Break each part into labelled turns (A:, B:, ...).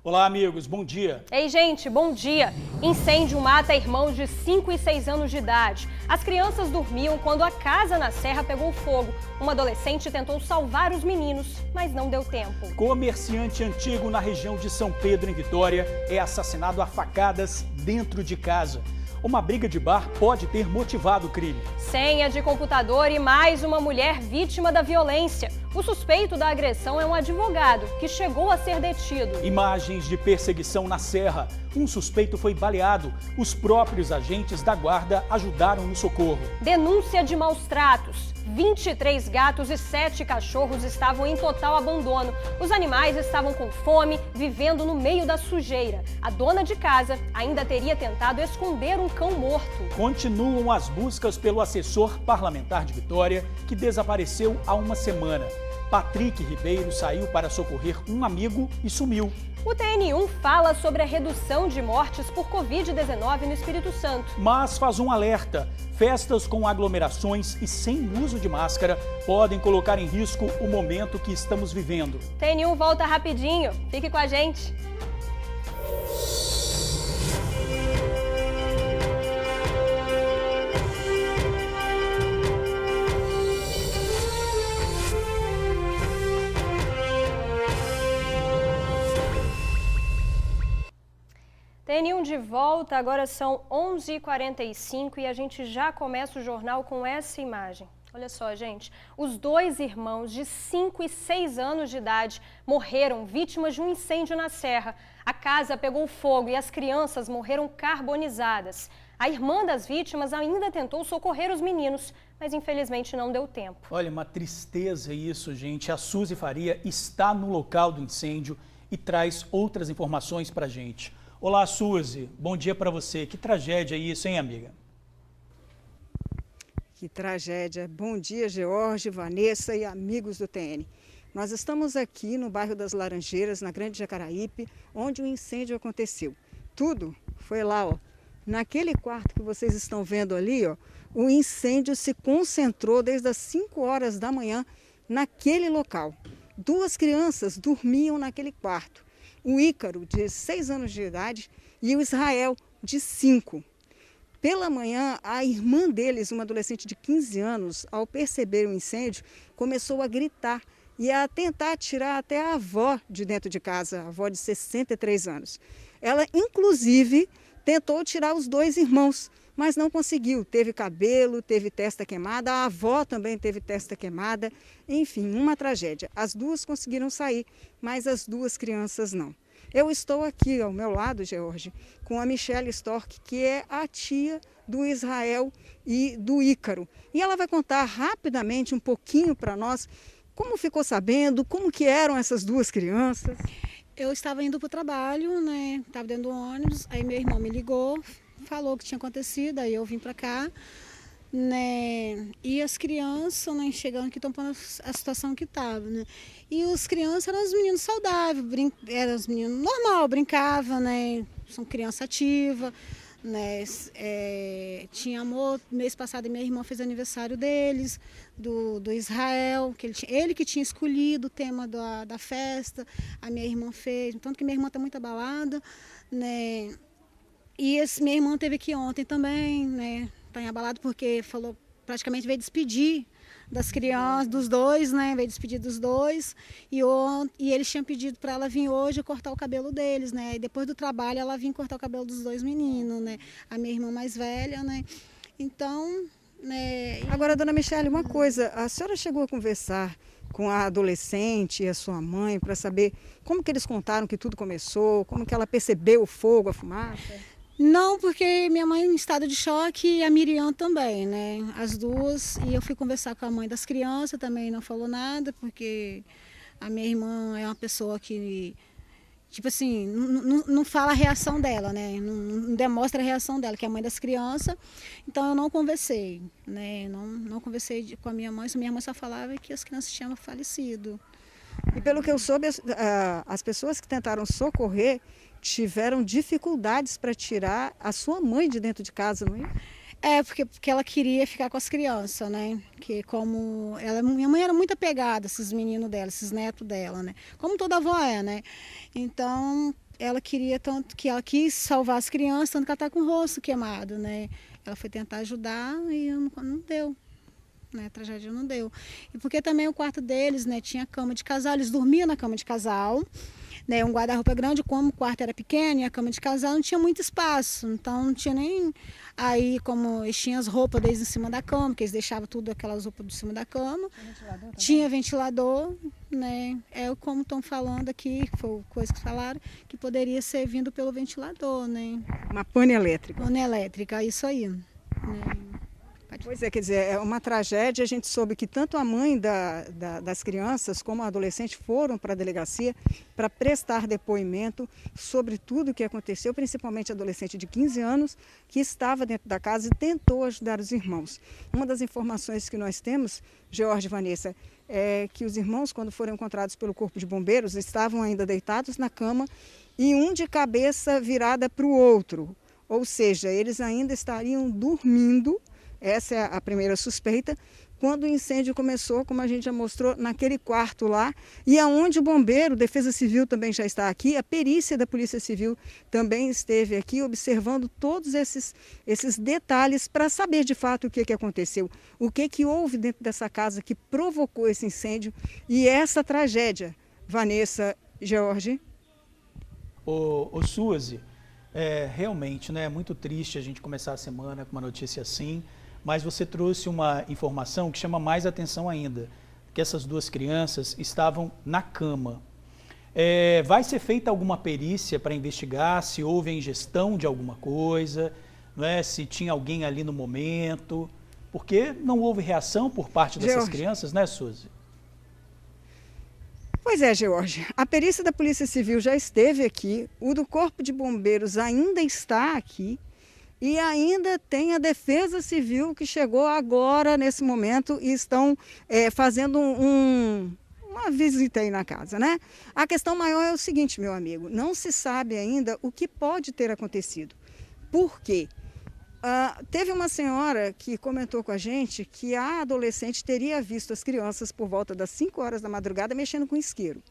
A: Olá, amigos, bom dia.
B: Ei, gente, bom dia. Incêndio mata irmãos de 5 e 6 anos de idade. As crianças dormiam quando a casa na Serra pegou fogo. Uma adolescente tentou salvar os meninos, mas não deu tempo.
A: Comerciante antigo na região de São Pedro, em Vitória, é assassinado a facadas dentro de casa. Uma briga de bar pode ter motivado o crime.
B: Senha de computador e mais uma mulher vítima da violência. O suspeito da agressão é um advogado que chegou a ser detido.
A: Imagens de perseguição na Serra. Um suspeito foi baleado. Os próprios agentes da guarda ajudaram no socorro.
B: Denúncia de maus tratos. 23 gatos e 7 cachorros estavam em total abandono. Os animais estavam com fome, vivendo no meio da sujeira. A dona de casa ainda teria tentado esconder um cão morto.
A: Continuam as buscas pelo assessor parlamentar de Vitória, que desapareceu há uma semana. Patrick Ribeiro saiu para socorrer um amigo e sumiu.
B: O TN1 fala sobre a redução de mortes por Covid-19 no Espírito Santo.
A: Mas faz um alerta: festas com aglomerações e sem uso de máscara podem colocar em risco o momento que estamos vivendo.
B: TN1 volta rapidinho. Fique com a gente. TN1 de volta, agora são 11h45 e a gente já começa o jornal com essa imagem. Olha só, gente, os dois irmãos de 5 e 6 anos de idade morreram vítimas de um incêndio na Serra. A casa pegou fogo e as crianças morreram carbonizadas. A irmã das vítimas ainda tentou socorrer os meninos, mas infelizmente não deu tempo.
A: Olha, uma tristeza isso, gente. A Suzy Faria está no local do incêndio e traz outras informações pra gente. Olá, Suzy. Bom dia para você. Que tragédia é isso, hein, amiga?
C: Que tragédia. Bom dia, George, Vanessa e amigos do TN. Nós estamos aqui no bairro das Laranjeiras, na Grande Jacaraípe, onde o incêndio aconteceu. Tudo foi lá, ó. Naquele quarto que vocês estão vendo ali, ó, o incêndio se concentrou desde as 5 horas da manhã naquele local. 2 crianças dormiam naquele quarto. O Ícaro, de 6 anos de idade, e o Israel, de 5. Pela manhã, a irmã deles, uma adolescente de 15 anos, ao perceber o incêndio, começou a gritar e a tentar tirar até a avó de dentro de casa, a avó de 63 anos. Ela, inclusive, tentou tirar os 2 irmãos, mas não conseguiu. Teve cabelo, teve testa queimada, a avó também teve testa queimada. Enfim, uma tragédia. As 2 conseguiram sair, mas as 2 crianças não. Eu estou aqui ao meu lado, George, com a Michelle Storck, que é a tia do Israel e do Ícaro. E ela vai contar rapidamente um pouquinho para nós como ficou sabendo, como que eram essas 2 crianças.
D: Eu estava indo para o trabalho, né? Estava dentro do ônibus, aí meu irmão me ligou, falou o que tinha acontecido, aí eu vim para cá, né? E as crianças, né, chegando aqui, tampando a situação que estava, né? E os crianças eram os meninos saudáveis, eram os meninos normal, brincavam, né? São criança ativa, né? Tinha amor. Mês passado minha irmã fez aniversário deles, do Israel, que ele que tinha escolhido o tema da festa, a minha irmã fez, tanto que minha irmã está muito abalada, né? E minha irmã teve aqui ontem também, né? Está abalado porque falou, praticamente veio despedir das crianças, dos 2, né? Veio despedir dos 2 e eles tinham pedido para ela vir hoje cortar o cabelo deles, né? E depois do trabalho ela vinha cortar o cabelo dos 2 meninos, né? A minha irmã mais velha, né? Então, né?
C: Agora, dona Michelle, uma coisa, a senhora chegou a conversar com a adolescente e a sua mãe para saber como que eles contaram que tudo começou, como que ela percebeu o fogo, a fumaça?
D: Não, porque minha mãe em estado de choque e a Miriam também, né? As 2, e eu fui conversar com a mãe das crianças, também não falou nada, porque a minha irmã é uma pessoa que, tipo assim, não fala a reação dela, né? Não demonstra a reação dela, que é a mãe das crianças. Então eu não conversei, né? Não conversei com a minha mãe só falava que as crianças tinham falecido.
C: E pelo que eu soube, as pessoas que tentaram socorrer tiveram dificuldades para tirar a sua mãe de dentro de casa, não é?
D: Porque ela queria ficar com as crianças, né? Que como minha mãe era muito apegada a esses meninos dela, esses netos dela, né? Como toda avó é, né? Então, ela queria tanto que ela quis salvar as crianças, tanto que ela está com o rosto queimado, né? Ela foi tentar ajudar e não deu. Né, a tragédia não deu. E porque também o quarto deles, né, tinha cama de casal, eles dormiam na cama de casal, né, um guarda-roupa grande, como o quarto era pequeno e a cama de casal não tinha muito espaço, então não tinha nem... Aí, como eles tinham as roupas deles em cima da cama, que eles deixavam tudo aquelas roupas de cima da cama, tinha ventilador, né, como estão falando aqui, foi coisa que falaram, que poderia ser vindo pelo ventilador, né.
C: Uma pane elétrica.
D: Pane elétrica, isso aí, né.
C: Pois é, quer dizer, é uma tragédia. A gente soube que tanto a mãe das crianças como a adolescente foram para a delegacia para prestar depoimento sobre tudo o que aconteceu, principalmente a adolescente de 15 anos que estava dentro da casa e tentou ajudar os irmãos. Uma das informações que nós temos, George e Vanessa, é que os irmãos, quando foram encontrados pelo Corpo de Bombeiros, estavam ainda deitados na cama e um de cabeça virada para o outro, ou seja, eles ainda estariam dormindo. Essa é a primeira suspeita, quando o incêndio começou, como a gente já mostrou, naquele quarto lá, e aonde o bombeiro, Defesa Civil também já está aqui, a perícia da Polícia Civil também esteve aqui, observando todos esses detalhes para saber de fato o que aconteceu, o que houve dentro dessa casa que provocou esse incêndio e essa tragédia. Vanessa, George.
A: Ô Suzy, realmente, né, é muito triste a gente começar a semana com uma notícia assim, mas você trouxe uma informação que chama mais atenção ainda, que essas duas crianças estavam na cama. Vai ser feita alguma perícia para investigar se houve a ingestão de alguma coisa, né, se tinha alguém ali no momento, porque não houve reação por parte dessas crianças, né, Suzy?
C: Pois é, George, a perícia da Polícia Civil já esteve aqui, o do Corpo de Bombeiros ainda está aqui e ainda tem a Defesa Civil que chegou agora, nesse momento, e estão fazendo uma visita aí na casa, né? A questão maior é o seguinte, meu amigo, não se sabe ainda o que pode ter acontecido. Por quê? Teve uma senhora que comentou com a gente que a adolescente teria visto as crianças por volta das 5 horas da madrugada mexendo com isqueiro.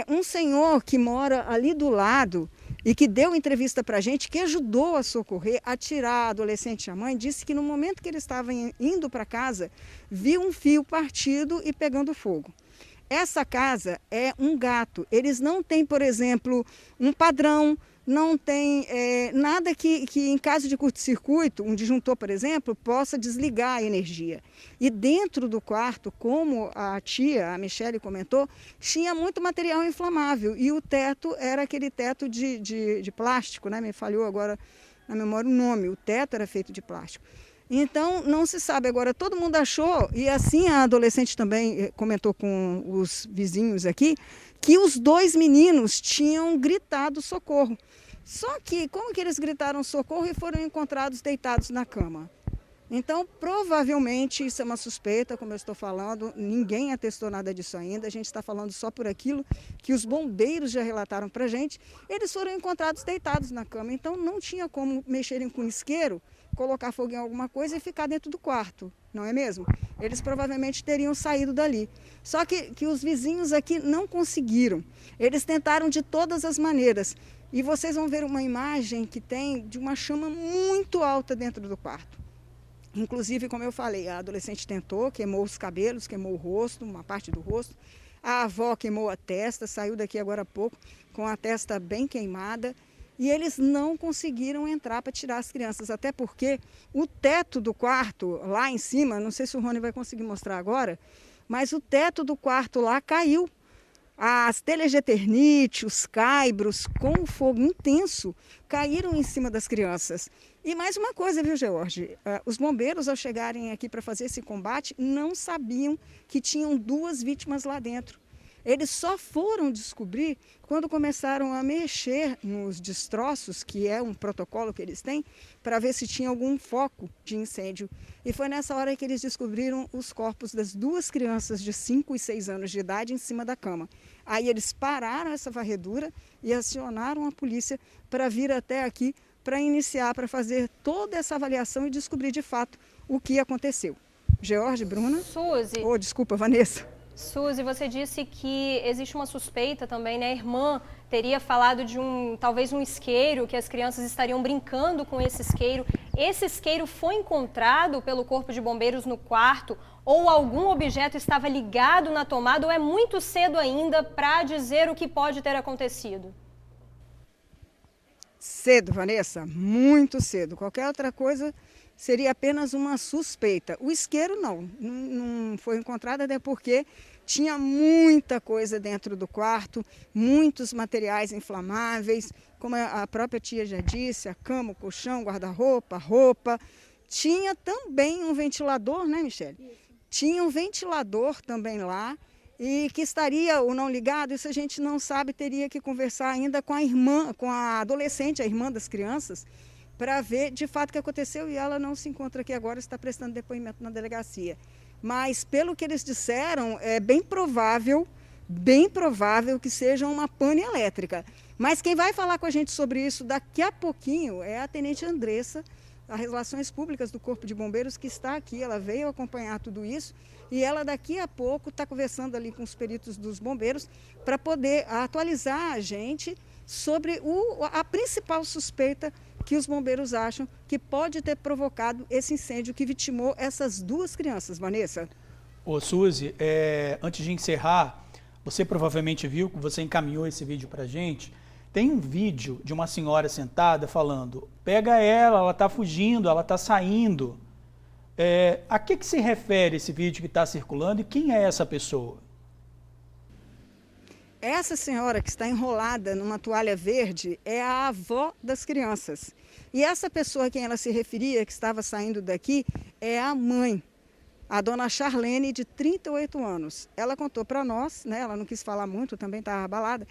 C: Um senhor que mora ali do lado e que deu entrevista para a gente, que ajudou a socorrer, a tirar a adolescente e a mãe, disse que no momento que ele estava indo para casa, viu um fio partido e pegando fogo. Essa casa é um gato, eles não têm, por exemplo, um padrão, não tem nada que em caso de curto-circuito, um disjuntor, por exemplo, possa desligar a energia. E dentro do quarto, como a tia, a Michele comentou, tinha muito material inflamável e o teto era aquele teto de plástico, né? Me falhou agora na memória o nome, o teto era feito de plástico. Então, não se sabe. Agora, todo mundo achou, e assim a adolescente também comentou com os vizinhos aqui, que os dois meninos tinham gritado socorro. Só que, como que eles gritaram socorro e foram encontrados deitados na cama? Então, provavelmente, isso é uma suspeita, como eu estou falando, ninguém atestou nada disso ainda, a gente está falando só por aquilo que os bombeiros já relataram para a gente, eles foram encontrados deitados na cama, então não tinha como mexerem com isqueiro, colocar fogo em alguma coisa e ficar dentro do quarto, não é mesmo? Eles provavelmente teriam saído dali. Só que os vizinhos aqui não conseguiram, eles tentaram de todas as maneiras. E vocês vão ver uma imagem que tem de uma chama muito alta dentro do quarto. Inclusive, como eu falei, a adolescente tentou, queimou os cabelos, queimou o rosto, uma parte do rosto. A avó queimou a testa, saiu daqui agora há pouco com a testa bem queimada. E eles não conseguiram entrar para tirar as crianças, até porque o teto do quarto lá em cima, não sei se o Rony vai conseguir mostrar agora, mas o teto do quarto lá caiu. As telhas de eternite, os caibros com fogo intenso caíram em cima das crianças. E mais uma coisa, viu, George? Os bombeiros, ao chegarem aqui para fazer esse combate, não sabiam que tinham 2 vítimas lá dentro. Eles só foram descobrir quando começaram a mexer nos destroços, que é um protocolo que eles têm, para ver se tinha algum foco de incêndio. E foi nessa hora que eles descobriram os corpos das 2 crianças de 5 e 6 anos de idade em cima da cama. Aí eles pararam essa varredura e acionaram a polícia para vir até aqui, para iniciar, para fazer toda essa avaliação e descobrir de fato o que aconteceu. George, Bruna?
B: Suzy.
C: Desculpa, Vanessa.
B: Suzy, você disse que existe uma suspeita também, né? A irmã teria falado de talvez um isqueiro, que as crianças estariam brincando com esse isqueiro. Esse isqueiro foi encontrado pelo Corpo de Bombeiros no quarto, ou algum objeto estava ligado na tomada, ou é muito cedo ainda para dizer o que pode ter acontecido?
C: Cedo, Vanessa, muito cedo. Qualquer outra coisa seria apenas uma suspeita. O isqueiro não foi encontrado, até porque tinha muita coisa dentro do quarto, muitos materiais inflamáveis, como a própria tia já disse, a cama, o colchão, guarda-roupa, roupa. Tinha também um ventilador, né, Michele? Tinha um ventilador também lá, e que estaria ou não ligado, isso a gente não sabe, teria que conversar ainda com a irmã, com a adolescente, a irmã das crianças, para ver de fato o que aconteceu, e ela não se encontra aqui agora, está prestando depoimento na delegacia. Mas pelo que eles disseram, é bem provável que seja uma pane elétrica. Mas quem vai falar com a gente sobre isso daqui a pouquinho é a Tenente Andressa, as Relações Públicas do Corpo de Bombeiros, que está aqui. Ela veio acompanhar tudo isso e ela daqui a pouco está conversando ali com os peritos dos bombeiros para poder atualizar a gente sobre a principal suspeita que os bombeiros acham que pode ter provocado esse incêndio que vitimou essas duas crianças, Vanessa.
A: Ô Suzy, antes de encerrar, você provavelmente viu que você encaminhou esse vídeo para a gente. Tem um vídeo de uma senhora sentada falando, pega ela está fugindo, ela está saindo. A que se refere esse vídeo que está circulando e quem é essa pessoa?
C: Essa senhora que está enrolada numa toalha verde é a avó das crianças. E essa pessoa a quem ela se referia, que estava saindo daqui, é a mãe, a dona Charlene, de 38 anos. Ela contou para nós, né, ela não quis falar muito, também estava abalada,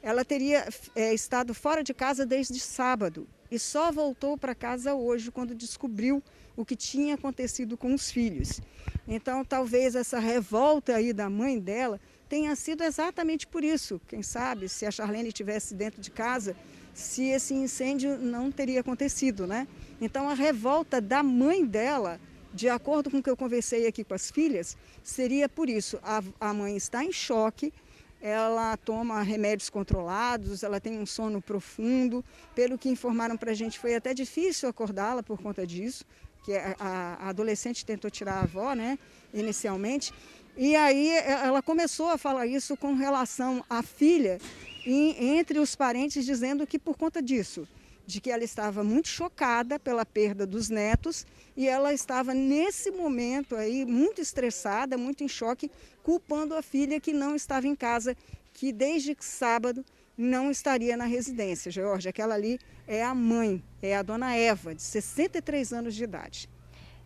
C: ela teria estado fora de casa desde sábado e só voltou para casa hoje, quando descobriu o que tinha acontecido com os filhos. Então, talvez essa revolta aí da mãe dela tenha sido exatamente por isso. Quem sabe, se a Charlene estivesse dentro de casa, se esse incêndio não teria acontecido, né? Então, a revolta da mãe dela, de acordo com o que eu conversei aqui com as filhas, seria por isso. A mãe está em choque, ela toma remédios controlados, ela tem um sono profundo. Pelo que informaram para a gente, foi até difícil acordá-la por conta disso, que a adolescente tentou tirar a avó, né, inicialmente. E aí ela começou a falar isso com relação à filha, entre os parentes, dizendo que por conta disso, de que ela estava muito chocada pela perda dos netos e ela estava nesse momento aí muito estressada, muito em choque, culpando a filha que não estava em casa, que desde sábado não estaria na residência. Georgia, aquela ali é a mãe, é a dona Eva, de 63 anos de idade.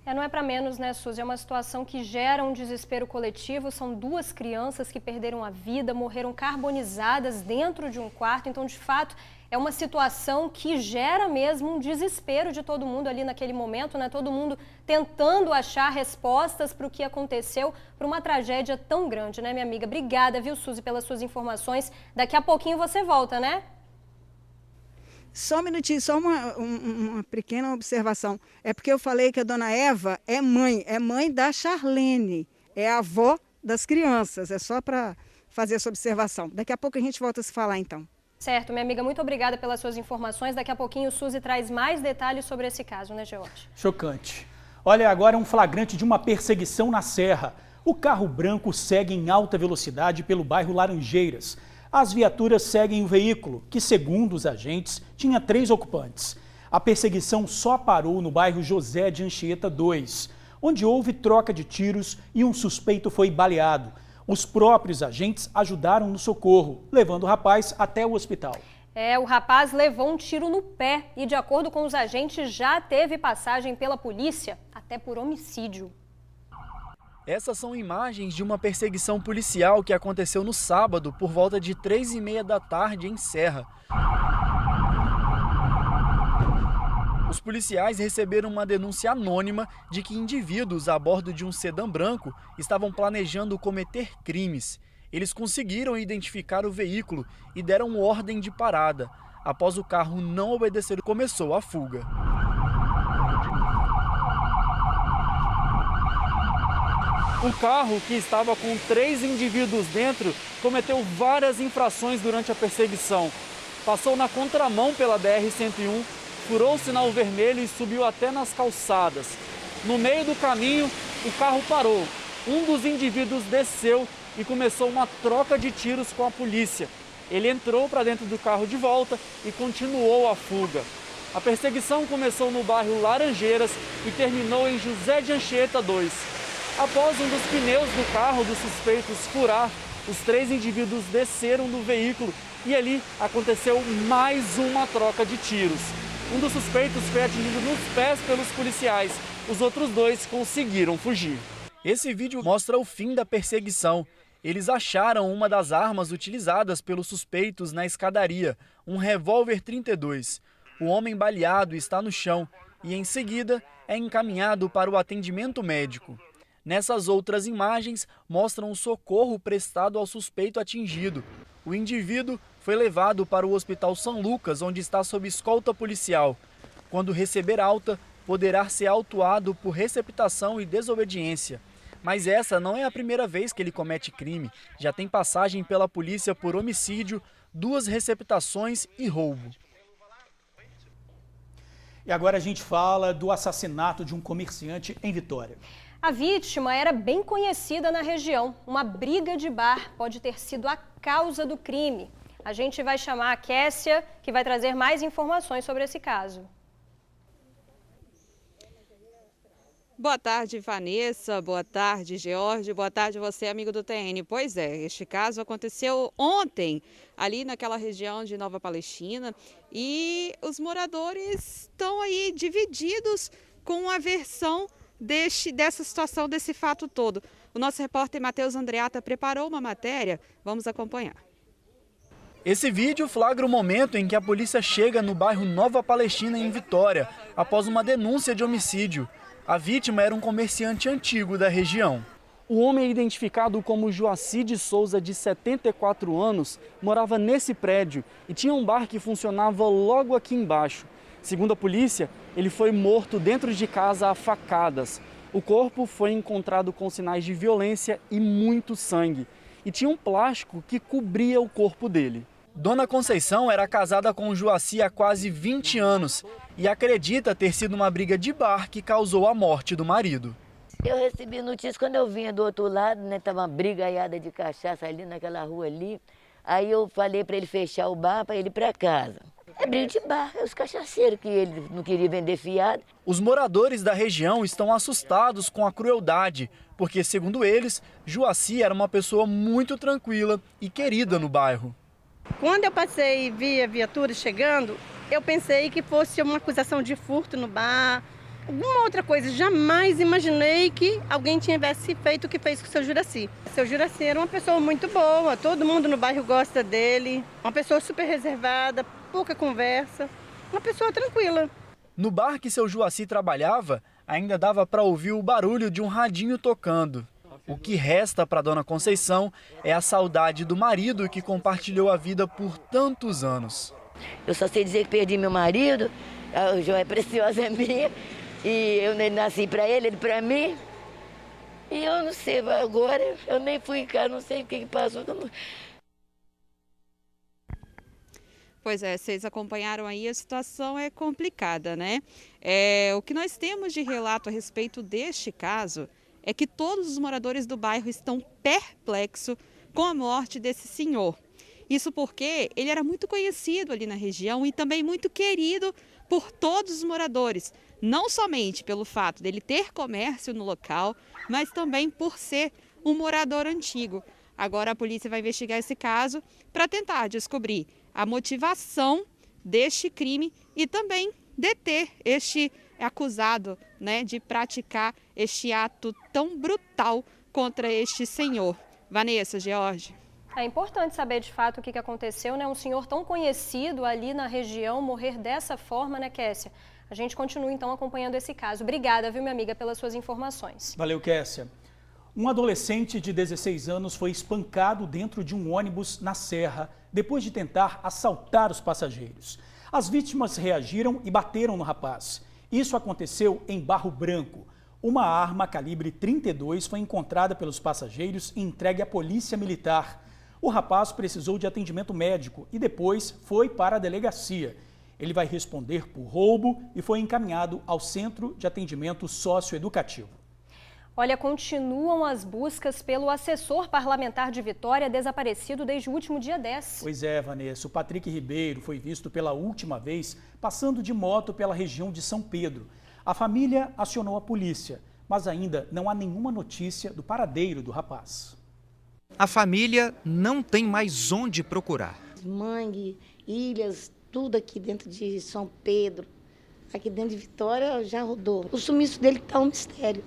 B: Não é para menos, né, Suzy? É uma situação que gera um desespero coletivo. São duas crianças que perderam a vida, morreram carbonizadas dentro de um quarto. Então, de fato, é uma situação que gera mesmo um desespero de todo mundo ali naquele momento, né? Todo mundo tentando achar respostas para o que aconteceu, para uma tragédia tão grande, né, minha amiga? Obrigada, viu, Suzy, pelas suas informações. Daqui a pouquinho você volta, né?
C: Só um minutinho, só uma pequena observação. É porque eu falei que a dona Eva é mãe da Charlene, é a avó das crianças. É só para fazer essa observação. Daqui a pouco a gente volta a se falar, então.
B: Certo, minha amiga, muito obrigada pelas suas informações. Daqui a pouquinho o Suzy traz mais detalhes sobre esse caso, né, George?
A: Chocante. Olha, agora um flagrante de uma perseguição na Serra. O carro branco segue em alta velocidade pelo bairro Laranjeiras. As viaturas seguem o veículo, que, segundo os agentes, tinha 3 ocupantes. A perseguição só parou no bairro José de Anchieta 2, onde houve troca de tiros e um suspeito foi baleado. Os próprios agentes ajudaram no socorro, levando o rapaz até o hospital.
B: O rapaz levou um tiro no pé e, de acordo com os agentes, já teve passagem pela polícia, até por homicídio.
E: Essas são imagens de uma perseguição policial que aconteceu no sábado, por volta de 3h30 da tarde, em Serra. Os policiais receberam uma denúncia anônima de que indivíduos a bordo de um sedã branco estavam planejando cometer crimes. Eles conseguiram identificar o veículo e deram ordem de parada. Após o carro não obedecer, começou a fuga. O carro, que estava com 3 indivíduos dentro, cometeu várias infrações durante a perseguição. Passou na contramão pela BR-101, furou o sinal vermelho e subiu até nas calçadas. No meio do caminho, o carro parou. Um dos indivíduos desceu e começou uma troca de tiros com a polícia. Ele entrou para dentro do carro de volta e continuou a fuga. A perseguição começou no bairro Laranjeiras e terminou em José de Anchieta 2. Após um dos pneus do carro dos suspeitos furar, os 3 indivíduos desceram do veículo e ali aconteceu mais uma troca de tiros. Um dos suspeitos foi atingido nos pés pelos policiais. Os outros 2 conseguiram fugir. Esse vídeo mostra o fim da perseguição. Eles acharam uma das armas utilizadas pelos suspeitos na escadaria, um revólver 32. O homem baleado está no chão e, em seguida, é encaminhado para o atendimento médico. Nessas outras imagens, mostram o socorro prestado ao suspeito atingido. O indivíduo foi levado para o Hospital São Lucas, onde está sob escolta policial. Quando receber alta, poderá ser autuado por receptação e desobediência. Mas essa não é a primeira vez que ele comete crime. Já tem passagem pela polícia por homicídio, 2 receptações e roubo.
A: E agora a gente fala do assassinato de um comerciante em Vitória.
B: A vítima era bem conhecida na região. Uma briga de bar pode ter sido a causa do crime. A gente vai chamar a Kessia, que vai trazer mais informações sobre esse caso.
F: Boa tarde, Vanessa. Boa tarde, George. Boa tarde, você, amigo do TN. Pois é, este caso aconteceu ontem, ali naquela região de Nova Palestina, e os moradores estão aí divididos com a versão dessa situação, desse fato todo. O nosso repórter Matheus Andreata preparou uma matéria, vamos acompanhar.
E: Esse vídeo flagra o momento em que a polícia chega no bairro Nova Palestina, em Vitória, após uma denúncia de homicídio. A vítima era um comerciante antigo da região. O homem, identificado como Joaci de Souza, de 74 anos, morava nesse prédio e tinha um bar que funcionava logo aqui embaixo. Segundo a polícia, ele foi morto dentro de casa a facadas. O corpo foi encontrado com sinais de violência e muito sangue. E tinha um plástico que cobria o corpo dele. Dona Conceição era casada com o Joaci há quase 20 anos e acredita ter sido uma briga de bar que causou a morte do marido.
G: Eu recebi notícia quando eu vinha do outro lado, né? Tava uma brigaiada de cachaça ali naquela rua ali. Aí eu falei para ele fechar o bar para ele ir para casa. É briga de bar, é os cachaceiros que ele não queria vender fiado.
E: Os moradores da região estão assustados com a crueldade, porque, segundo eles, Joaci era uma pessoa muito tranquila e querida no bairro.
H: Quando eu passei e vi a viatura chegando, eu pensei que fosse uma acusação de furto no bar, alguma outra coisa. Jamais imaginei que alguém tivesse feito o que fez com o seu Juraci. O seu Juraci era uma pessoa muito boa, todo mundo no bairro gosta dele, uma pessoa super reservada, pouca conversa, uma pessoa tranquila.
E: No bar que seu Joaci trabalhava, ainda dava para ouvir o barulho de um radinho tocando. O que resta para Dona Conceição é a saudade do marido que compartilhou a vida por tantos anos.
G: Eu só sei dizer que perdi meu marido, a joia preciosa é minha, e eu nem nasci para ele para mim. E eu não sei, agora eu nem fui em casa, não sei o que passou.
F: Pois é, vocês acompanharam aí, a situação é complicada, né? O que nós temos de relato a respeito deste caso é que todos os moradores do bairro estão perplexos com a morte desse senhor. Isso porque ele era muito conhecido ali na região e também muito querido por todos os moradores, não somente pelo fato dele ter comércio no local, mas também por ser um morador antigo. Agora a polícia vai investigar esse caso para tentar descobrir a motivação deste crime e também deter este acusado, né, de praticar este ato tão brutal contra este senhor. Vanessa, George.
B: É importante saber de fato o que aconteceu, né? Um senhor tão conhecido ali na região morrer dessa forma, né, Kessia? A gente continua então acompanhando esse caso. Obrigada, viu, minha amiga, pelas suas informações.
A: Valeu, Kessia. Um adolescente de 16 anos foi espancado dentro de um ônibus na Serra depois de tentar assaltar os passageiros. As vítimas reagiram e bateram no rapaz. Isso aconteceu em Barro Branco. Uma arma calibre 32 foi encontrada pelos passageiros e entregue à polícia militar. O rapaz precisou de atendimento médico e depois foi para a delegacia. Ele vai responder por roubo e foi encaminhado ao Centro de Atendimento Socioeducativo.
B: Olha, continuam as buscas pelo assessor parlamentar de Vitória desaparecido desde o último dia 10.
A: Pois é, Vanessa, o Patrick Ribeiro foi visto pela última vez passando de moto pela região de São Pedro. A família acionou a polícia, mas ainda não há nenhuma notícia do paradeiro do rapaz.
I: A família não tem mais onde procurar.
J: Mangue, ilhas, tudo aqui dentro de São Pedro, aqui dentro de Vitória já rodou. O sumiço dele está um mistério.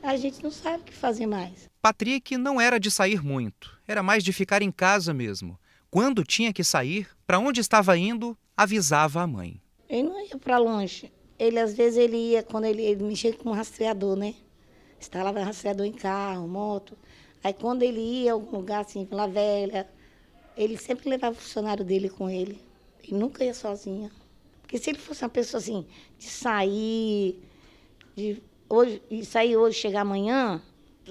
J: A gente não sabe o que fazer mais.
I: Patrick não era de sair muito, era mais de ficar em casa mesmo. Quando tinha que sair, para onde estava indo, avisava a mãe.
J: Ele não ia para longe. Ele, às vezes, ele ia, quando ele mexia com um rastreador, né? Instalava rastreador em carro, moto. Aí, quando ele ia a algum lugar, assim, Vila Velha, ele sempre levava o funcionário dele com ele. Ele nunca ia sozinho. Porque se ele fosse uma pessoa, assim, de sair, hoje, chegar amanhã,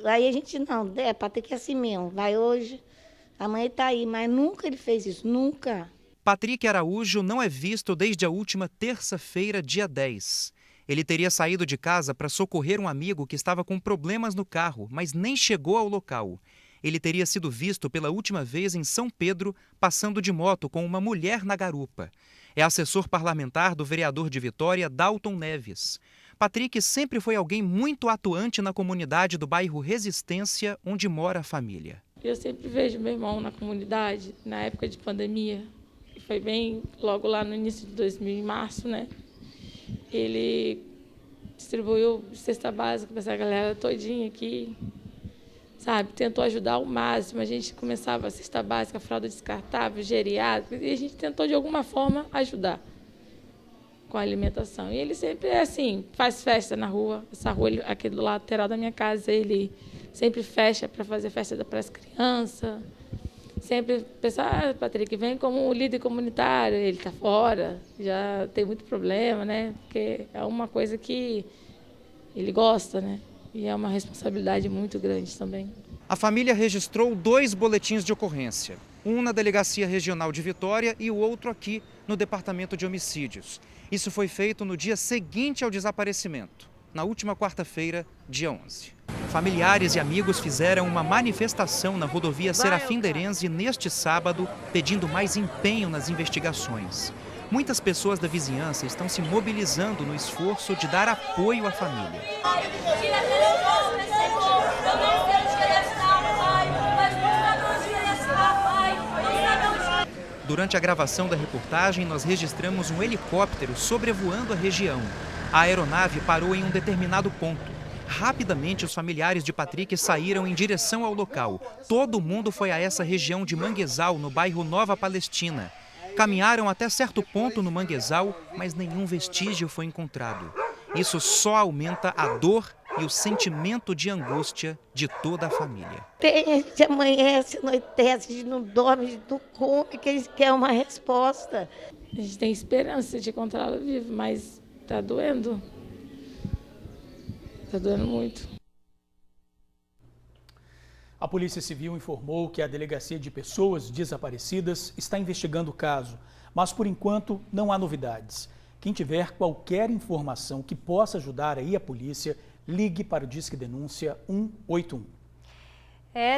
J: aí a gente, não, para ter que ir assim mesmo. Vai hoje, amanhã ele está aí. Mas nunca ele fez isso, nunca.
I: Patrick Araújo não é visto desde a última terça-feira, dia 10. Ele teria saído de casa para socorrer um amigo que estava com problemas no carro, mas nem chegou ao local. Ele teria sido visto pela última vez em São Pedro, passando de moto com uma mulher na garupa. É assessor parlamentar do vereador de Vitória, Dalton Neves. Patrick sempre foi alguém muito atuante na comunidade do bairro Resistência, onde mora a família.
K: Eu sempre vejo meu irmão na comunidade, na época de pandemia. Foi bem logo lá no início de 2000, em março, né? Ele distribuiu cesta básica para essa galera todinha aqui, sabe? Tentou ajudar ao máximo. A gente começava a cesta básica, fralda descartável, geriátrica, e a gente tentou de alguma forma ajudar com a alimentação. E ele sempre é assim, faz festa na rua. Essa rua aqui do lateral da minha casa, ele sempre fecha para fazer festa para as crianças. Sempre pensa, Patrick, vem como líder comunitário, ele está fora, já tem muito problema, né? Porque é uma coisa que ele gosta, né? E é uma responsabilidade muito grande também.
I: A família registrou 2 boletins de ocorrência, um na Delegacia Regional de Vitória e o outro aqui no Departamento de Homicídios. Isso foi feito no dia seguinte ao desaparecimento, na última quarta-feira, dia 11. Familiares e amigos fizeram uma manifestação na rodovia Serafim Derenze neste sábado, pedindo mais empenho nas investigações. Muitas pessoas da vizinhança estão se mobilizando no esforço de dar apoio à família. Durante a gravação da reportagem, nós registramos um helicóptero sobrevoando a região. A aeronave parou em um determinado ponto. Rapidamente, os familiares de Patrick saíram em direção ao local. Todo mundo foi a essa região de Manguezal, no bairro Nova Palestina. Caminharam até certo ponto no Manguezal, mas nenhum vestígio foi encontrado. Isso só aumenta a dor e o sentimento de angústia de toda a família.
J: A gente amanhece, anoitece, a gente não dorme, a gente não come, que a gente quer uma resposta.
K: A gente tem esperança de encontrá-lo vivo, mas está doendo. Está doendo muito.
A: A Polícia Civil informou que a Delegacia de Pessoas Desaparecidas está investigando o caso, mas por enquanto não há novidades. Quem tiver qualquer informação que possa ajudar aí a polícia, ligue para o Disque Denúncia 181.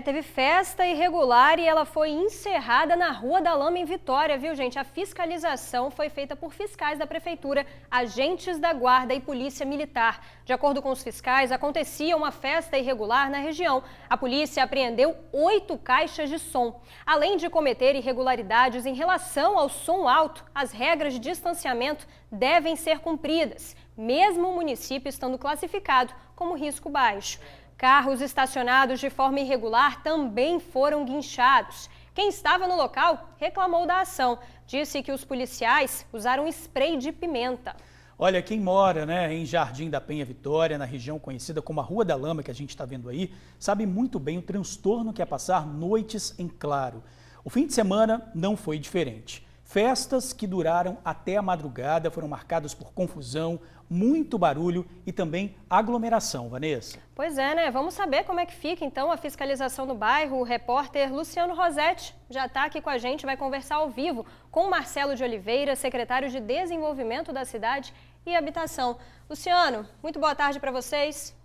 B: Teve festa irregular e ela foi encerrada na Rua da Lama, em Vitória, viu, gente? A fiscalização foi feita por fiscais da prefeitura, agentes da guarda e polícia militar. De acordo com os fiscais, acontecia uma festa irregular na região. A polícia apreendeu 8 caixas de som. Além de cometer irregularidades em relação ao som alto, as regras de distanciamento devem ser cumpridas, mesmo o município estando classificado como risco baixo. Carros estacionados de forma irregular também foram guinchados. Quem estava no local reclamou da ação. Disse que os policiais usaram spray de pimenta.
A: Olha, quem mora em Jardim da Penha, Vitória, na região conhecida como a Rua da Lama, que a gente está vendo aí, sabe muito bem o transtorno que é passar noites em claro. O fim de semana não foi diferente. Festas que duraram até a madrugada foram marcadas por confusão, muito barulho e também aglomeração, Vanessa.
B: Pois é, né? Vamos saber como é que fica então a fiscalização no bairro. O repórter Luciano Rosetti já está aqui com a gente, vai conversar ao vivo com Marcelo de Oliveira, secretário de Desenvolvimento da Cidade e Habitação. Luciano, muito boa tarde para vocês.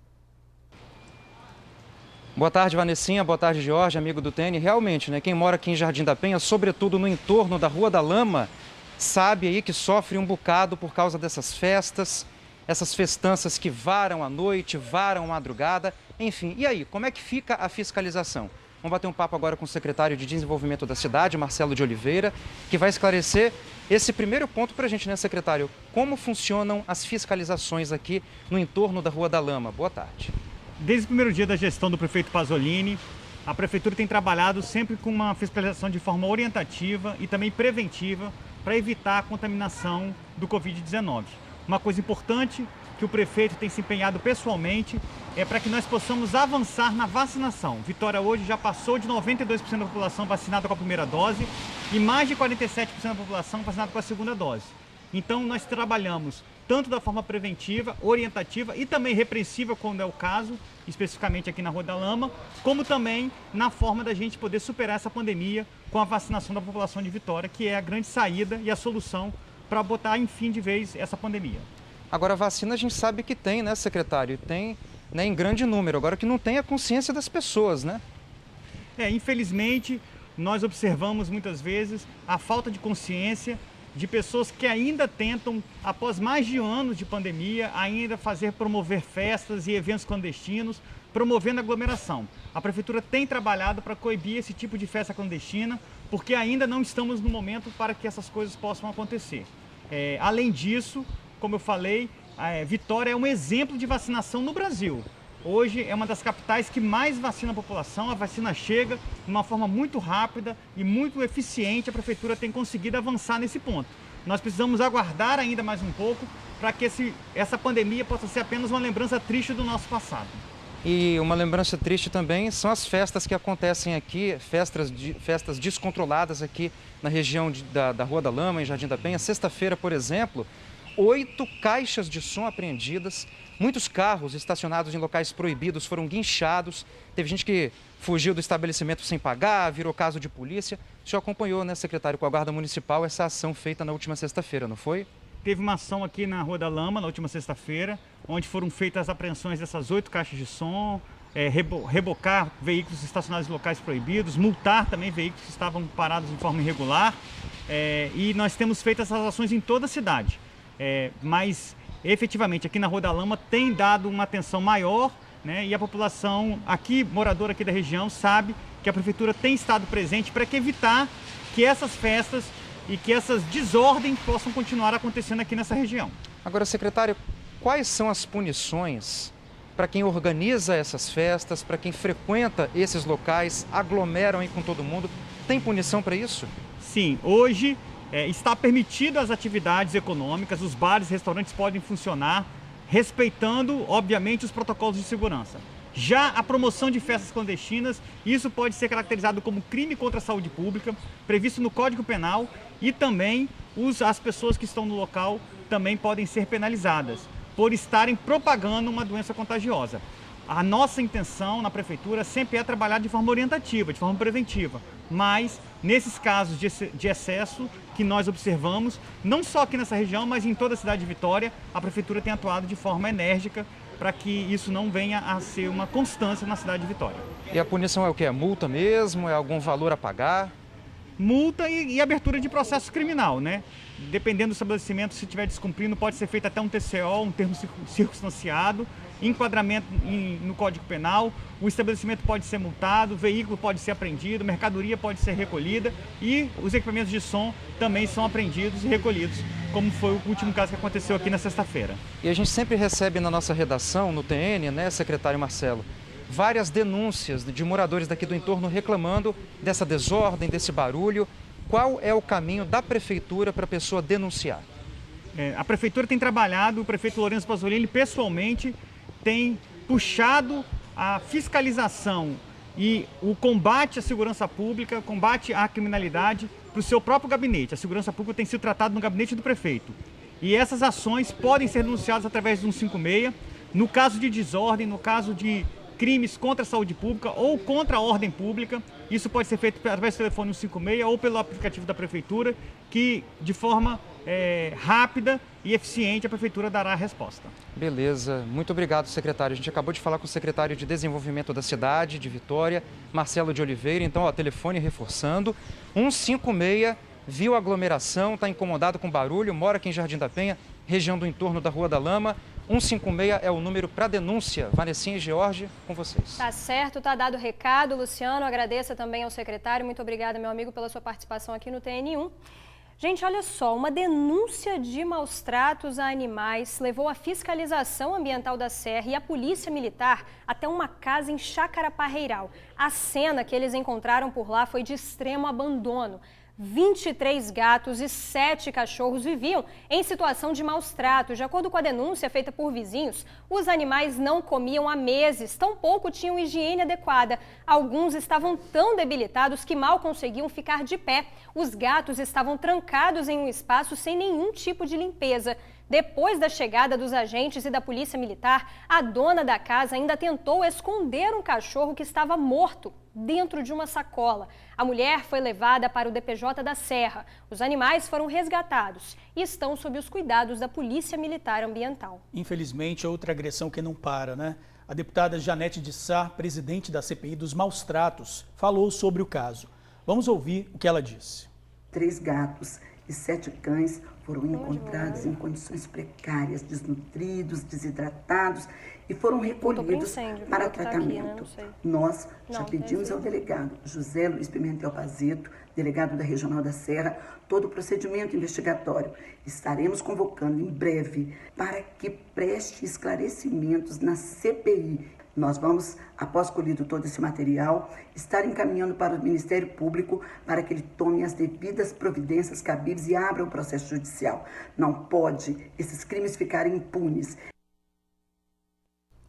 I: Boa tarde, Vanessinha. Boa tarde, Jorge, amigo do TN. Realmente, né, quem mora aqui em Jardim da Penha, sobretudo no entorno da Rua da Lama, sabe aí que sofre um bocado por causa dessas festas, essas festanças que varam à noite, varam à madrugada, enfim. E aí, como é que fica a fiscalização? Vamos bater um papo agora com o secretário de Desenvolvimento da Cidade, Marcelo de Oliveira, que vai esclarecer esse primeiro ponto para a gente, né, secretário? Como funcionam as fiscalizações aqui no entorno da Rua da Lama? Boa tarde.
L: Desde o primeiro dia da gestão do prefeito Pasolini, a prefeitura tem trabalhado sempre com uma fiscalização de forma orientativa e também preventiva para evitar a contaminação do Covid-19. Uma coisa importante que o prefeito tem se empenhado pessoalmente é para que nós possamos avançar na vacinação. Vitória hoje já passou de 92% da população vacinada com a primeira dose e mais de 47% da população vacinada com a segunda dose. Então nós trabalhamos tanto da forma preventiva, orientativa e também repressiva, quando é o caso, especificamente aqui na Rua da Lama, como também na forma da gente poder superar essa pandemia com a vacinação da população de Vitória, que é a grande saída e a solução para botar, enfim, de vez essa pandemia.
I: Agora, vacina a gente sabe que tem, né, secretário? Tem, né, em grande número. Agora que não tem a consciência das pessoas, né?
L: Infelizmente, nós observamos muitas vezes a falta de consciência de pessoas que ainda tentam, após mais de anos de pandemia, ainda promover festas e eventos clandestinos, promovendo aglomeração. A prefeitura tem trabalhado para coibir esse tipo de festa clandestina, porque ainda não estamos no momento para que essas coisas possam acontecer. Além disso, como eu falei, Vitória é um exemplo de vacinação no Brasil. Hoje é uma das capitais que mais vacina a população, a vacina chega de uma forma muito rápida e muito eficiente, a prefeitura tem conseguido avançar nesse ponto. Nós precisamos aguardar ainda mais um pouco para que essa pandemia possa ser apenas uma lembrança triste do nosso passado.
I: E uma lembrança triste também são as festas que acontecem aqui, festas descontroladas aqui na região da Rua da Lama, em Jardim da Penha. Sexta-feira, por exemplo, 8 caixas de som apreendidas, muitos carros estacionados em locais proibidos foram guinchados, teve gente que fugiu do estabelecimento sem pagar, virou caso de polícia. O senhor acompanhou, né, secretário, com a Guarda Municipal essa ação feita na última sexta-feira, não foi?
L: Teve uma ação aqui na Rua da Lama, na última sexta-feira, onde foram feitas as apreensões dessas 8 caixas de som, rebocar veículos estacionados em locais proibidos, multar também veículos que estavam parados de forma irregular. E nós temos feito essas ações em toda a cidade. Mas efetivamente aqui na Rua da Lama tem dado uma atenção maior, né, e a população aqui, moradora aqui da região, sabe que a prefeitura tem estado presente para evitar que essas festas e que essas desordens possam continuar acontecendo aqui nessa região.
I: Agora, secretário, quais são as punições para quem organiza essas festas, para quem frequenta esses locais, aglomeram aí com todo mundo? Tem punição para isso?
L: Sim, hoje está permitido as atividades econômicas, os bares e restaurantes podem funcionar, respeitando, obviamente, os protocolos de segurança. Já a promoção de festas clandestinas, isso pode ser caracterizado como crime contra a saúde pública, previsto no Código Penal, e também as pessoas que estão no local também podem ser penalizadas por estarem propagando uma doença contagiosa. A nossa intenção na prefeitura sempre é trabalhar de forma orientativa, de forma preventiva, mas nesses casos de excesso que nós observamos, não só aqui nessa região, mas em toda a cidade de Vitória, a prefeitura tem atuado de forma enérgica para que isso não venha a ser uma constância na cidade de Vitória.
I: E a punição é o quê? É multa mesmo? É algum valor a pagar?
L: Multa e abertura de processo criminal, né? Dependendo do estabelecimento, se estiver descumprindo, pode ser feito até um TCO, um termo circunstanciado, enquadramento no Código Penal, o estabelecimento pode ser multado, o veículo pode ser apreendido, mercadoria pode ser recolhida e os equipamentos de som também são apreendidos e recolhidos, como foi o último caso que aconteceu aqui na sexta-feira.
I: E a gente sempre recebe na nossa redação, no TN, né, secretário Marcelo, várias denúncias de moradores daqui do entorno reclamando dessa desordem, desse barulho. Qual é o caminho da prefeitura para a pessoa denunciar?
L: A prefeitura tem trabalhado, o prefeito Lourenço Pasolini pessoalmente tem puxado a fiscalização e o combate à segurança pública, combate à criminalidade para o seu próprio gabinete. A segurança pública tem sido tratada no gabinete do prefeito. E essas ações podem ser denunciadas através do 156, no caso de desordem, no caso de crimes contra a saúde pública ou contra a ordem pública. Isso pode ser feito através do telefone 156 ou pelo aplicativo da prefeitura, que de forma rápida e eficiente a prefeitura dará a resposta.
I: Beleza, muito obrigado, secretário. A gente acabou de falar com o secretário de Desenvolvimento da cidade, de Vitória, Marcelo de Oliveira. Então, ó, telefone reforçando, 156, viu aglomeração, está incomodado com barulho, mora aqui em Jardim da Penha, região do entorno da Rua da Lama. 156 é o número para denúncia. Vanessinha e George, com vocês.
B: Tá certo, tá dado o recado, Luciano. Agradeça também ao secretário. Muito obrigada, meu amigo, pela sua participação aqui no TN1. Gente, olha só, uma denúncia de maus tratos a animais levou a fiscalização ambiental da Serra e a polícia militar até uma casa em Chácara-Parreiral. A cena que eles encontraram por lá foi de extremo abandono. 23 gatos e 7 cachorros viviam em situação de maus tratos. De acordo com a denúncia feita por vizinhos, os animais não comiam há meses, tampouco tinham higiene adequada. Alguns estavam tão debilitados que mal conseguiam ficar de pé. Os gatos estavam trancados em um espaço sem nenhum tipo de limpeza. Depois da chegada dos agentes e da polícia militar, a dona da casa ainda tentou esconder um cachorro que estava morto dentro de uma sacola. A mulher foi levada para o DPJ da Serra. Os animais foram resgatados e estão sob os cuidados da Polícia Militar Ambiental.
A: Infelizmente, outra agressão que não para, né? A deputada Janete de Sá, presidente da CPI dos Maus Tratos, falou sobre o caso. Vamos ouvir o que ela disse.
M: 3 gatos e 7 cães foram encontrados em condições precárias, desnutridos, desidratados e foram recolhidos para tratamento. Nós já pedimos ao delegado José Luiz Pimentel Pazeto, delegado da Regional da Serra, todo o procedimento investigatório. Estaremos convocando em breve para que preste esclarecimentos na CPI. Nós vamos, após colhido todo esse material, estar encaminhando para o Ministério Público para que ele tome as devidas providências cabíveis e abra o processo judicial. Não pode esses crimes ficarem impunes.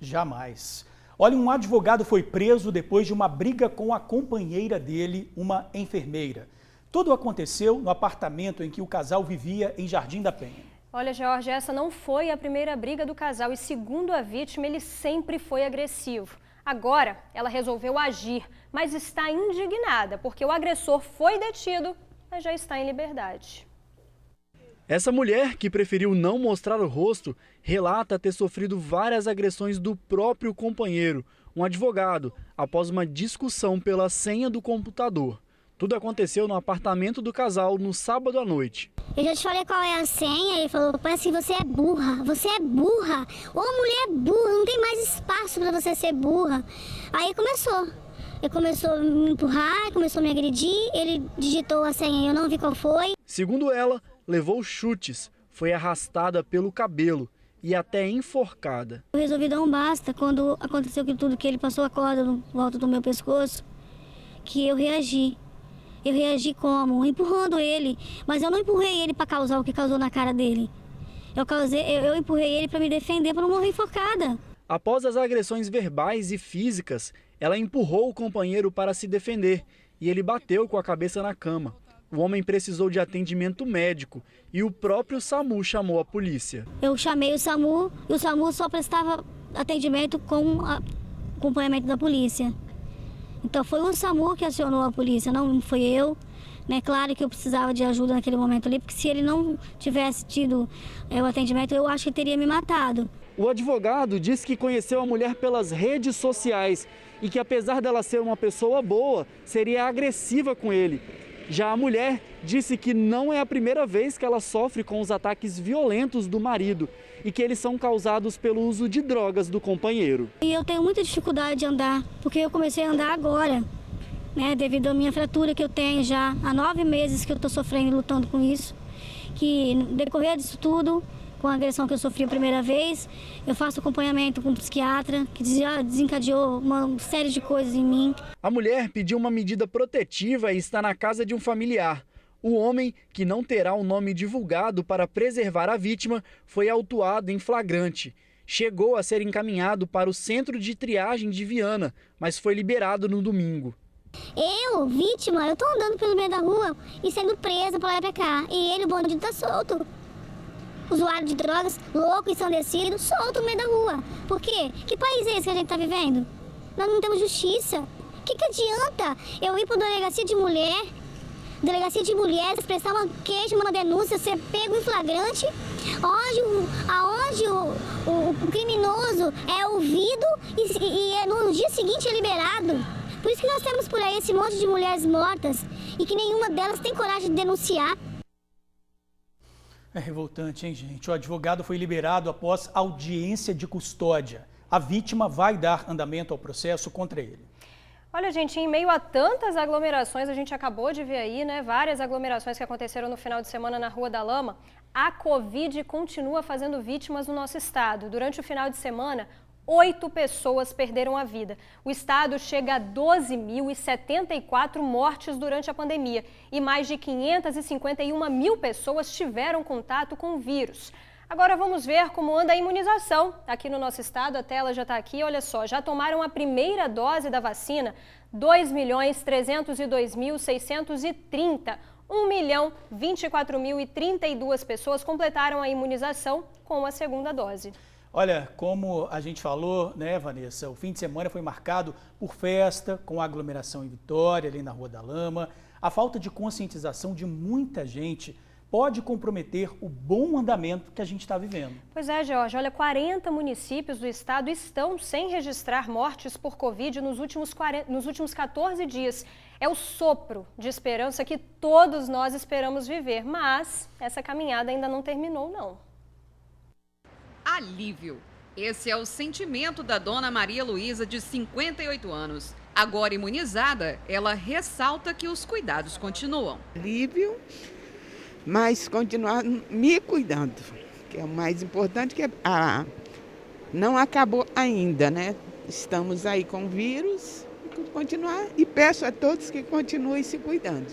A: Jamais. Olha, um advogado foi preso depois de uma briga com a companheira dele, uma enfermeira. Tudo aconteceu no apartamento em que o casal vivia em Jardim da Penha.
B: Olha, George, essa não foi a primeira briga do casal e, segundo a vítima, ele sempre foi agressivo. Agora, ela resolveu agir, mas está indignada porque o agressor foi detido, mas já está em liberdade.
E: Essa mulher, que preferiu não mostrar o rosto, relata ter sofrido várias agressões do próprio companheiro, um advogado, após uma discussão pela senha do computador. Tudo aconteceu no apartamento do casal no sábado à noite.
N: Eu já te falei qual é a senha, ele falou, parece que você é burra, ô mulher burra, não tem mais espaço para você ser burra. Aí ele começou a me empurrar, começou a me agredir, ele digitou a senha, eu não vi qual foi.
E: Segundo ela, levou chutes, foi arrastada pelo cabelo e até enforcada.
N: Eu resolvi dar um basta quando aconteceu tudo, que ele passou a corda no alto do meu pescoço, que eu reagi. Eu reagi como? Empurrando ele, mas eu não empurrei ele para causar o que causou na cara dele. Eu empurrei ele para me defender, para não morrer enforcada.
E: Após as agressões verbais e físicas, ela empurrou o companheiro para se defender e ele bateu com a cabeça na cama. O homem precisou de atendimento médico e o próprio SAMU chamou a polícia.
N: Eu chamei o SAMU e o SAMU só prestava atendimento com acompanhamento da polícia. Então foi o SAMU que acionou a polícia, não foi eu. Né? Claro que eu precisava de ajuda naquele momento ali, porque se ele não tivesse tido o atendimento, eu acho que ele teria me matado.
E: O advogado disse que conheceu a mulher pelas redes sociais e que, apesar dela ser uma pessoa boa, seria agressiva com ele. Já a mulher disse que não é a primeira vez que ela sofre com os ataques violentos do marido e que eles são causados pelo uso de drogas do companheiro.
N: E eu tenho muita dificuldade de andar, porque eu comecei a andar agora, né, devido à minha fratura que eu tenho já há 9 meses que eu estou sofrendo e lutando com isso, que no decorrer disso tudo, com a agressão que eu sofri a primeira vez, eu faço acompanhamento com um psiquiatra, que já desencadeou uma série de coisas em mim.
E: A mulher pediu uma medida protetiva e está na casa de um familiar. O homem, que não terá o nome divulgado para preservar a vítima, foi autuado em flagrante. chegou a ser encaminhado para o centro de triagem de Viana, mas foi liberado no domingo.
N: Eu, vítima, eu tô andando pelo meio da rua e sendo presa pra lá e pra cá. E ele, o bandido, tá solto. Usuário de drogas, louco, ensandecido, solto no meio da rua. Por quê? Que país é esse que a gente tá vivendo? Nós não temos justiça. O que adianta eu ir pra delegacia de mulheres, prestar uma queixa, uma denúncia, ser pego em flagrante, aonde o criminoso é ouvido e no dia seguinte é liberado. Por isso que nós temos por aí esse monte de mulheres mortas e que nenhuma delas tem coragem de denunciar.
A: É revoltante, hein, gente? O advogado foi liberado após audiência de custódia. A vítima vai dar andamento ao processo contra ele.
B: Olha, gente, em meio a tantas aglomerações, a gente acabou de ver aí, né, várias aglomerações que aconteceram no final de semana na Rua da Lama, a Covid continua fazendo vítimas no nosso estado. Durante o final de semana, 8 pessoas perderam a vida. O estado chega a 12.074 mortes durante a pandemia e mais de 551 mil pessoas tiveram contato com o vírus. Agora vamos ver como anda a imunização aqui no nosso estado. A tela já está aqui, olha só, já tomaram a primeira dose da vacina 2.302.630. 1.024.032 pessoas completaram a imunização com a segunda dose.
A: Olha, como a gente falou, né, Vanessa, o fim de semana foi marcado por festa, com aglomeração em Vitória, ali na Rua da Lama. A falta de conscientização de muita gente pode comprometer o bom andamento que a gente está vivendo.
B: Pois é, Jorge, olha, 40 municípios do estado estão sem registrar mortes por Covid nos últimos 14 dias. É o sopro de esperança que todos nós esperamos viver, mas essa caminhada ainda não terminou, não.
O: Alívio. Esse é o sentimento da dona Maria Luísa, de 58 anos. Agora imunizada, ela ressalta que os cuidados continuam.
P: Alívio, mas continuar me cuidando, que é o mais importante, que não acabou ainda, né? Estamos aí com o vírus, continuar, e peço a todos que continuem se cuidando.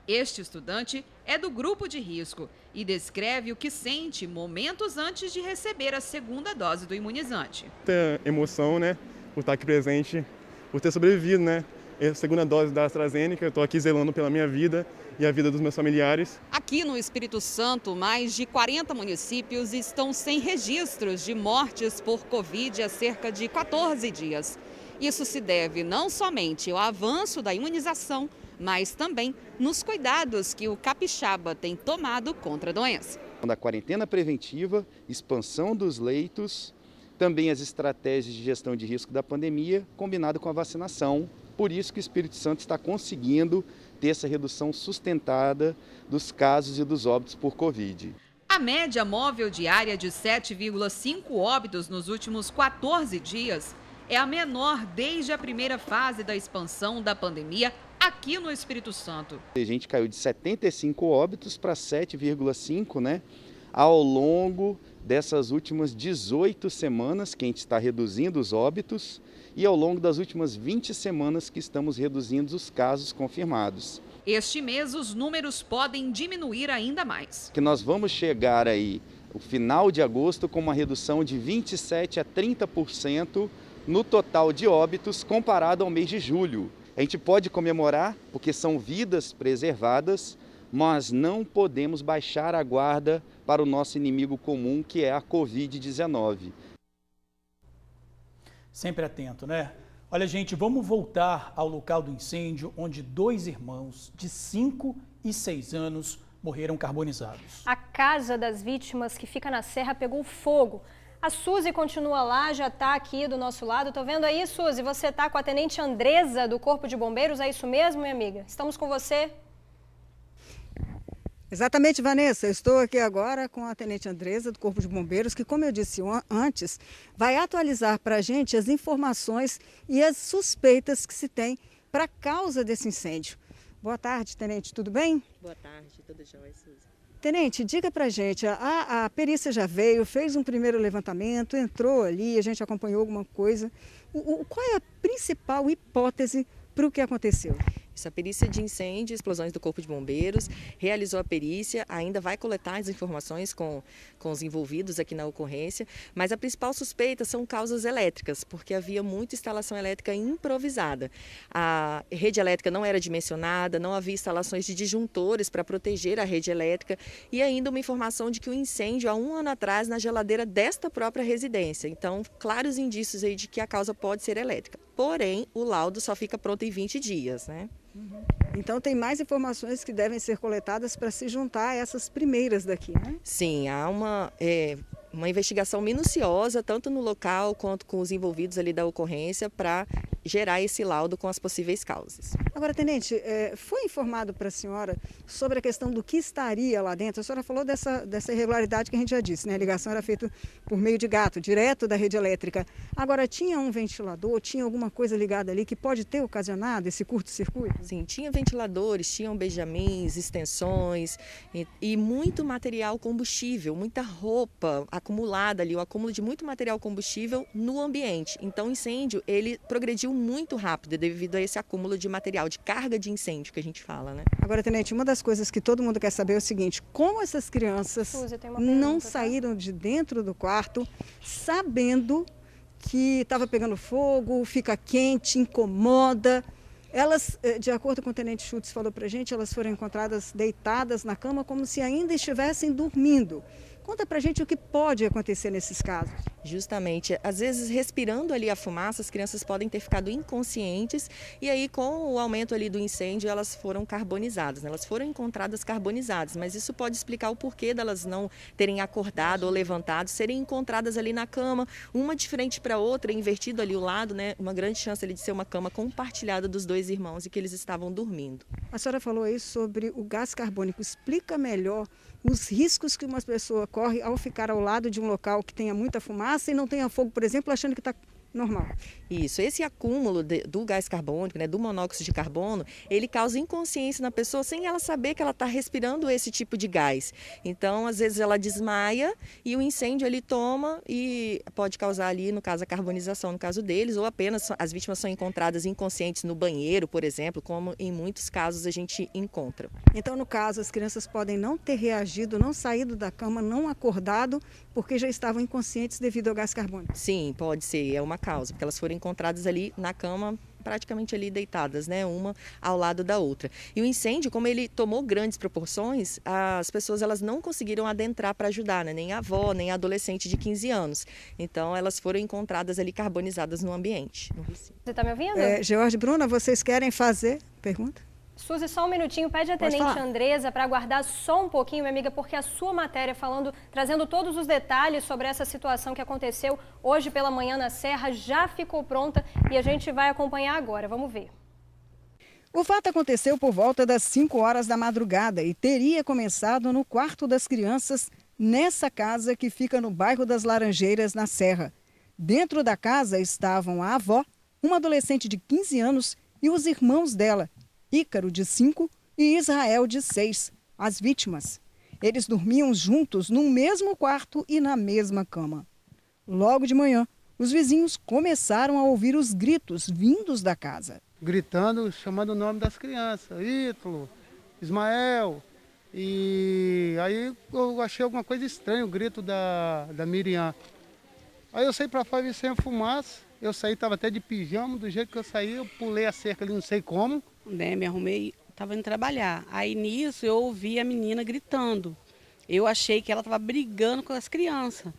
O: Este estudante é do grupo de risco e descreve o que sente momentos antes de receber a segunda dose do imunizante.
Q: Muita emoção, né? Por estar aqui presente, por ter sobrevivido, né? A segunda dose da AstraZeneca, eu estou aqui zelando pela minha vida e a vida dos meus familiares.
O: Aqui no Espírito Santo, mais de 40 municípios estão sem registros de mortes por Covid há cerca de 14 dias. Isso se deve não somente ao avanço da imunização, mas também nos cuidados que o capixaba tem tomado contra a doença.
R: Da quarentena preventiva, expansão dos leitos, também as estratégias de gestão de risco da pandemia, combinado com a vacinação. Por isso que o Espírito Santo está conseguindo ter essa redução sustentada dos casos e dos óbitos por Covid.
O: A média móvel diária de 7,5 óbitos nos últimos 14 dias é a menor desde a primeira fase da expansão da pandemia aqui no Espírito Santo.
R: A gente caiu de 75 óbitos para 7,5, né? Ao longo dessas últimas 18 semanas que a gente está reduzindo os óbitos e ao longo das últimas 20 semanas que estamos reduzindo os casos confirmados.
O: Este mês os números podem diminuir ainda mais.
R: Que nós vamos chegar aí, no final de agosto, com uma redução de 27% a 30% no total de óbitos comparado ao mês de julho. A gente pode comemorar porque são vidas preservadas, mas não podemos baixar a guarda para o nosso inimigo comum, que é a Covid-19.
A: Sempre atento, né? Olha, gente, vamos voltar ao local do incêndio, onde 2 irmãos de 5 e 6 anos morreram carbonizados.
B: A casa das vítimas, que fica na serra, pegou fogo. A Suzy continua lá, já está aqui do nosso lado. Tô vendo aí, Suzy, você está com a Tenente Andresa do Corpo de Bombeiros, é isso mesmo, minha amiga? Estamos com você.
C: Exatamente, Vanessa. Eu estou aqui agora com a Tenente Andresa do Corpo de Bombeiros, que, como eu disse antes, vai atualizar para a gente as informações e as suspeitas que se tem para a causa desse incêndio. Boa tarde, Tenente, tudo bem?
S: Boa tarde, tudo jóia, Suzy.
C: Tenente, diga pra gente, a perícia já veio, fez um primeiro levantamento, entrou ali, a gente acompanhou alguma coisa. Qual é a principal hipótese para o que aconteceu?
S: Essa perícia de incêndio e explosões do Corpo de Bombeiros realizou a perícia, ainda vai coletar as informações com os envolvidos aqui na ocorrência, mas a principal suspeita são causas elétricas, porque havia muita instalação elétrica improvisada. A rede elétrica não era dimensionada, não havia instalações de disjuntores para proteger a rede elétrica e ainda uma informação de que o incêndio há 1 ano atrás na geladeira desta própria residência. Então, claros indícios aí de que a causa pode ser elétrica. Porém, o laudo só fica pronto em 20 dias, né?
C: Então tem mais informações que devem ser coletadas para se juntar a essas primeiras daqui, né?
S: Sim, há uma investigação minuciosa, tanto no local quanto com os envolvidos ali da ocorrência, para gerar esse laudo com as possíveis causas.
C: Agora, tenente, foi informado para a senhora sobre a questão do que estaria lá dentro? A senhora falou dessa irregularidade que a gente já disse, né? A ligação era feita por meio de gato, direto da rede elétrica. Agora, tinha um ventilador, tinha alguma coisa ligada ali que pode ter ocasionado esse curto-circuito?
S: Sim, tinha ventiladores, tinham benjamins, extensões e muito material combustível, muita roupa acumulada ali, o acúmulo de muito material combustível no ambiente. Então o incêndio, ele progrediu muito rápido devido a esse acúmulo de material, de carga de incêndio que a gente fala, né?
C: Agora, tenente, uma das coisas que todo mundo quer saber é o seguinte: como essas crianças não saíram de dentro do quarto sabendo que estava pegando fogo, fica quente, incomoda? Elas, de acordo com o tenente Schultz falou para a gente, elas foram encontradas deitadas na cama como se ainda estivessem dormindo. Conta pra gente o que pode acontecer nesses casos.
S: Justamente, às vezes respirando ali a fumaça, as crianças podem ter ficado inconscientes e aí com o aumento ali do incêndio elas foram carbonizadas, né? Elas foram encontradas carbonizadas, mas isso pode explicar o porquê delas não terem acordado ou levantado, serem encontradas ali na cama, uma de frente para outra, invertido ali o lado, né? Uma grande chance ali de ser uma cama compartilhada dos dois irmãos e que eles estavam dormindo.
C: A senhora falou aí sobre o gás carbônico. Explica melhor os riscos que uma pessoa corre ao ficar ao lado de um local que tenha muita fumaça e não tenha fogo, por exemplo, achando que está normal.
S: Isso, esse acúmulo do gás carbônico, né, do monóxido de carbono, ele causa inconsciência na pessoa sem ela saber que ela está respirando esse tipo de gás. Então, às vezes ela desmaia e o incêndio ele toma e pode causar ali, no caso, a carbonização, no caso deles, ou apenas as vítimas são encontradas inconscientes no banheiro, por exemplo, como em muitos casos a gente encontra.
C: Então, no caso, as crianças podem não ter reagido, não saído da cama, não acordado, porque já estavam inconscientes devido ao gás carbônico.
S: Sim, pode ser, é uma causa, porque elas foram encontradas ali na cama, praticamente ali deitadas, né, uma ao lado da outra. E o incêndio, como ele tomou grandes proporções, as pessoas elas não conseguiram adentrar para ajudar, né, nem a avó, nem a adolescente de 15 anos. Então elas foram encontradas ali carbonizadas no ambiente.
B: Você está me ouvindo?
C: George, Bruna, vocês querem fazer pergunta?
B: Suzy, só um minutinho, pede a tenente Andresa para aguardar só um pouquinho, minha amiga, porque a sua matéria trazendo todos os detalhes sobre essa situação que aconteceu hoje pela manhã na Serra já ficou pronta e a gente vai acompanhar agora. Vamos ver.
C: O fato aconteceu por volta das 5 horas da madrugada e teria começado no quarto das crianças nessa casa que fica no bairro das Laranjeiras, na Serra. Dentro da casa estavam a avó, uma adolescente de 15 anos e os irmãos dela, Ícaro, de 5, e Israel, de 6, as vítimas. Eles dormiam juntos no mesmo quarto e na mesma cama. Logo de manhã, os vizinhos começaram a ouvir os gritos vindos da casa.
T: Gritando, chamando o nome das crianças, Ítalo, Ismael. E aí eu achei alguma coisa estranha, o grito da Miriam. Aí eu saí para fora e vi sem fumaça. Eu saí, estava até de pijama, do jeito que eu saí, eu pulei a cerca ali, não sei como.
U: Me arrumei, estava indo trabalhar. Aí nisso eu ouvi a menina gritando. Eu achei que ela estava brigando com as crianças.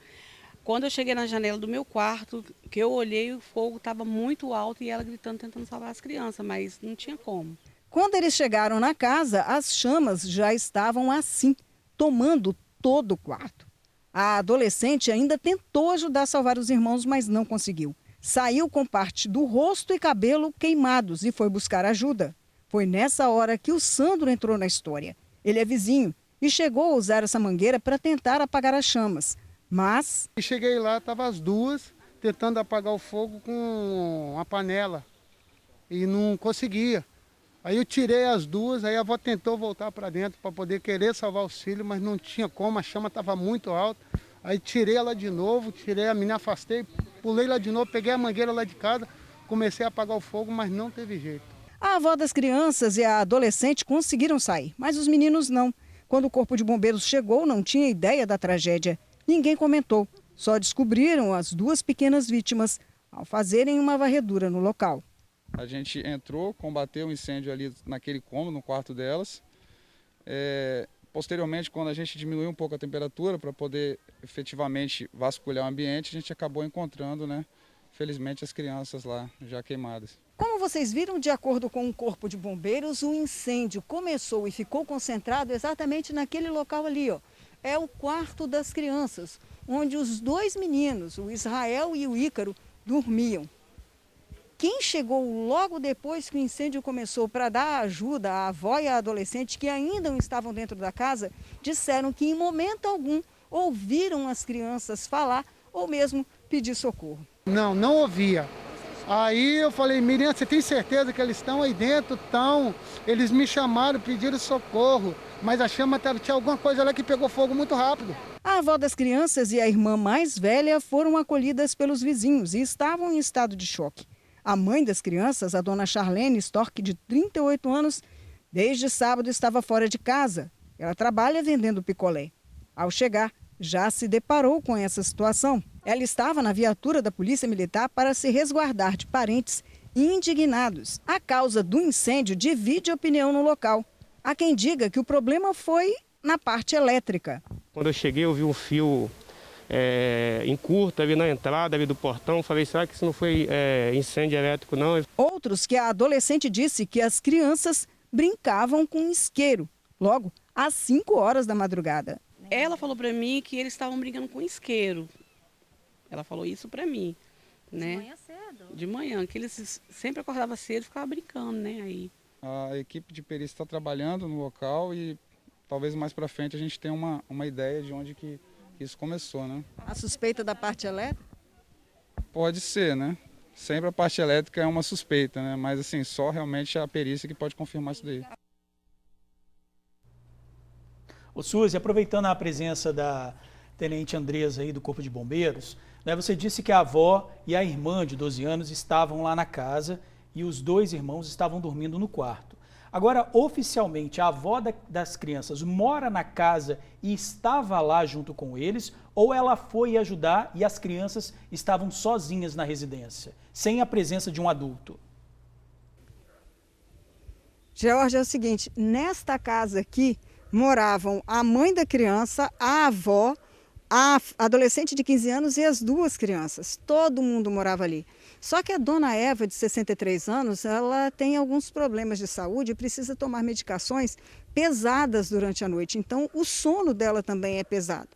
U: Quando eu cheguei na janela do meu quarto, que eu olhei, o fogo estava muito alto e ela gritando, tentando salvar as crianças, mas não tinha como.
C: Quando eles chegaram na casa, as chamas já estavam assim, tomando todo o quarto. A adolescente ainda tentou ajudar a salvar os irmãos, mas não conseguiu. Saiu com parte do rosto e cabelo queimados e foi buscar ajuda. Foi nessa hora que o Sandro entrou na história. Ele é vizinho e chegou a usar essa mangueira para tentar apagar as chamas. Mas...
T: Cheguei lá, estavam as duas tentando apagar o fogo com uma panela e não conseguia. Aí eu tirei as duas, aí a avó tentou voltar para dentro para poder querer salvar os filhos, mas não tinha como, a chama estava muito alta. Aí tirei ela de novo, tirei a menina, afastei, pulei lá de novo, peguei a mangueira lá de casa, comecei a apagar o fogo, mas não teve jeito.
C: A avó das crianças e a adolescente conseguiram sair, mas os meninos não. Quando o Corpo de Bombeiros chegou, não tinha ideia da tragédia. Ninguém comentou. Só descobriram as duas pequenas vítimas ao fazerem uma varredura no local.
D: A gente entrou, combateu o incêndio ali naquele cômodo, no quarto delas. Posteriormente, quando a gente diminuiu um pouco a temperatura para poder efetivamente vasculhar o ambiente, a gente acabou encontrando, né, felizmente, as crianças lá já queimadas.
C: Como vocês viram, de acordo com o Corpo de Bombeiros, o incêndio começou e ficou concentrado exatamente naquele local ali, ó. É o quarto das crianças, onde os dois meninos, o Israel e o Ícaro, dormiam. Quem chegou logo depois que o incêndio começou para dar ajuda à avó e à adolescente que ainda não estavam dentro da casa, disseram que em momento algum ouviram as crianças falar ou mesmo pedir socorro.
T: Não ouvia. Aí eu falei, Miriam, você tem certeza que eles estão aí dentro? Estão. Eles me chamaram, pediram socorro, mas a chama tinha alguma coisa lá que pegou fogo muito rápido.
C: A avó das crianças e a irmã mais velha foram acolhidas pelos vizinhos e estavam em estado de choque. A mãe das crianças, a dona Charlene Storck, de 38 anos, desde sábado estava fora de casa. Ela trabalha vendendo picolé. Ao chegar, já se deparou com essa situação. Ela estava na viatura da Polícia Militar para se resguardar de parentes indignados. A causa do incêndio divide opinião no local. Há quem diga que o problema foi na parte elétrica.
V: Quando eu cheguei, eu vi um fio em curta ali na entrada ali do portão. Falei, será que isso não foi incêndio elétrico, não?
C: Outros que a adolescente disse que as crianças brincavam com isqueiro, logo às 5 horas da madrugada.
U: Ela falou para mim que eles estavam brincando com isqueiro. Ela falou isso para mim, né? De manhã cedo? De manhã, que eles sempre acordavam cedo e ficavam brincando, né? Aí.
D: A equipe de perícia está trabalhando no local e talvez mais para frente a gente tenha uma ideia de onde que isso começou, né?
C: A suspeita da parte elétrica?
D: Pode ser, né? Sempre a parte elétrica é uma suspeita, né? Mas assim, só realmente a perícia que pode confirmar isso daí.
A: Ô Suzy, aproveitando a presença da Tenente Andresa aí do Corpo de Bombeiros, né, você disse que a avó e a irmã de 12 anos estavam lá na casa e os dois irmãos estavam dormindo no quarto. Agora, oficialmente, a avó das crianças mora na casa e estava lá junto com eles, ou ela foi ajudar e as crianças estavam sozinhas na residência, sem a presença de um adulto?
C: George, é o seguinte, nesta casa aqui moravam a mãe da criança, a avó, a adolescente de 15 anos e as duas crianças. Todo mundo morava ali. Só que a dona Eva, de 63 anos, ela tem alguns problemas de saúde e precisa tomar medicações pesadas durante a noite. Então, o sono dela também é pesado.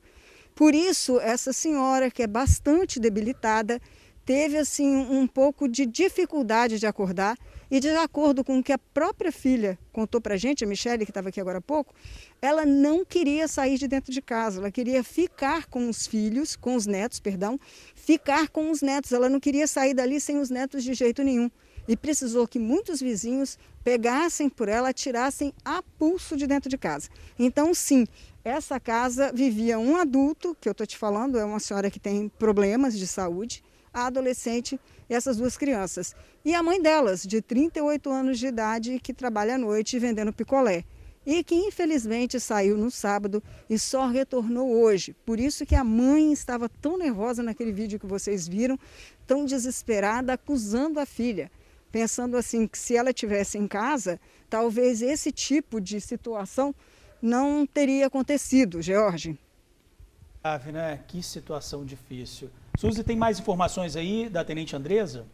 C: Por isso, essa senhora, que é bastante debilitada, teve assim um pouco de dificuldade de acordar e, de acordo com o que a própria filha contou para a gente, a Michele, que estava aqui agora há pouco, ela não queria sair de dentro de casa, ela queria ficar com os filhos, com os netos, perdão, ficar com os netos, ela não queria sair dali sem os netos de jeito nenhum. E precisou que muitos vizinhos pegassem por ela, tirassem a pulso de dentro de casa. Então, sim, essa casa vivia um adulto, que eu estou te falando, é uma senhora que tem problemas de saúde, a adolescente e essas duas crianças. E a mãe delas, de 38 anos de idade, que trabalha à noite vendendo picolé. E que infelizmente saiu no sábado e só retornou hoje. Por isso que a mãe estava tão nervosa naquele vídeo que vocês viram, tão desesperada, acusando a filha. Pensando assim, que se ela estivesse em casa, talvez esse tipo de situação não teria acontecido, George.
A: Grave, né? Que situação difícil. Suzy, tem mais informações aí da Tenente Andresa?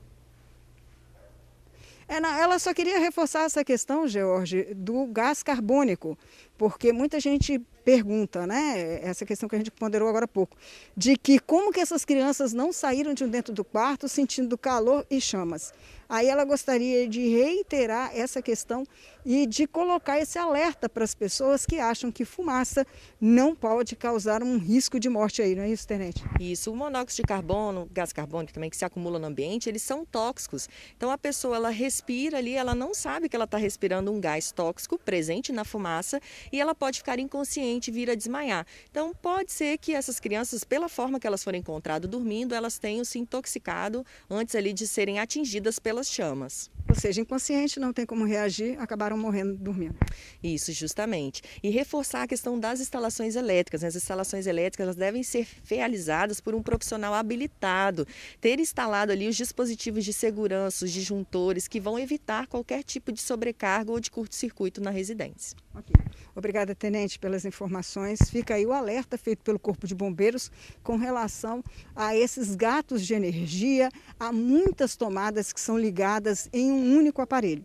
C: Ela só queria reforçar essa questão, George, do gás carbônico, porque muita gente pergunta, né, essa questão que a gente ponderou agora há pouco, de que como que essas crianças não saíram de dentro do quarto sentindo calor e chamas. Aí ela gostaria de reiterar essa questão e de colocar esse alerta para as pessoas que acham que fumaça não pode causar um risco de morte aí, não é isso, Tenente?
S: Isso, o monóxido de carbono, gás carbônico também que se acumula no ambiente, eles são tóxicos. Então a pessoa, ela respira ali, ela não sabe que ela está respirando um gás tóxico presente na fumaça e ela pode ficar inconsciente inconsciente, vir a desmaiar. Então, pode ser que essas crianças, pela forma que elas foram encontradas dormindo, elas tenham se intoxicado antes ali de serem atingidas pelas chamas.
C: Ou seja, inconsciente, não tem como reagir, acabaram morrendo dormindo.
S: Isso, justamente. E reforçar a questão das instalações elétricas. As instalações elétricas elas devem ser realizadas por um profissional habilitado, ter instalado ali os dispositivos de segurança, os disjuntores, que vão evitar qualquer tipo de sobrecarga ou de curto-circuito na residência.
C: Okay. Obrigada, Tenente, pelas informações. Fica aí o alerta feito pelo Corpo de Bombeiros com relação a esses gatos de energia. Há muitas tomadas que são ligadas em um único aparelho.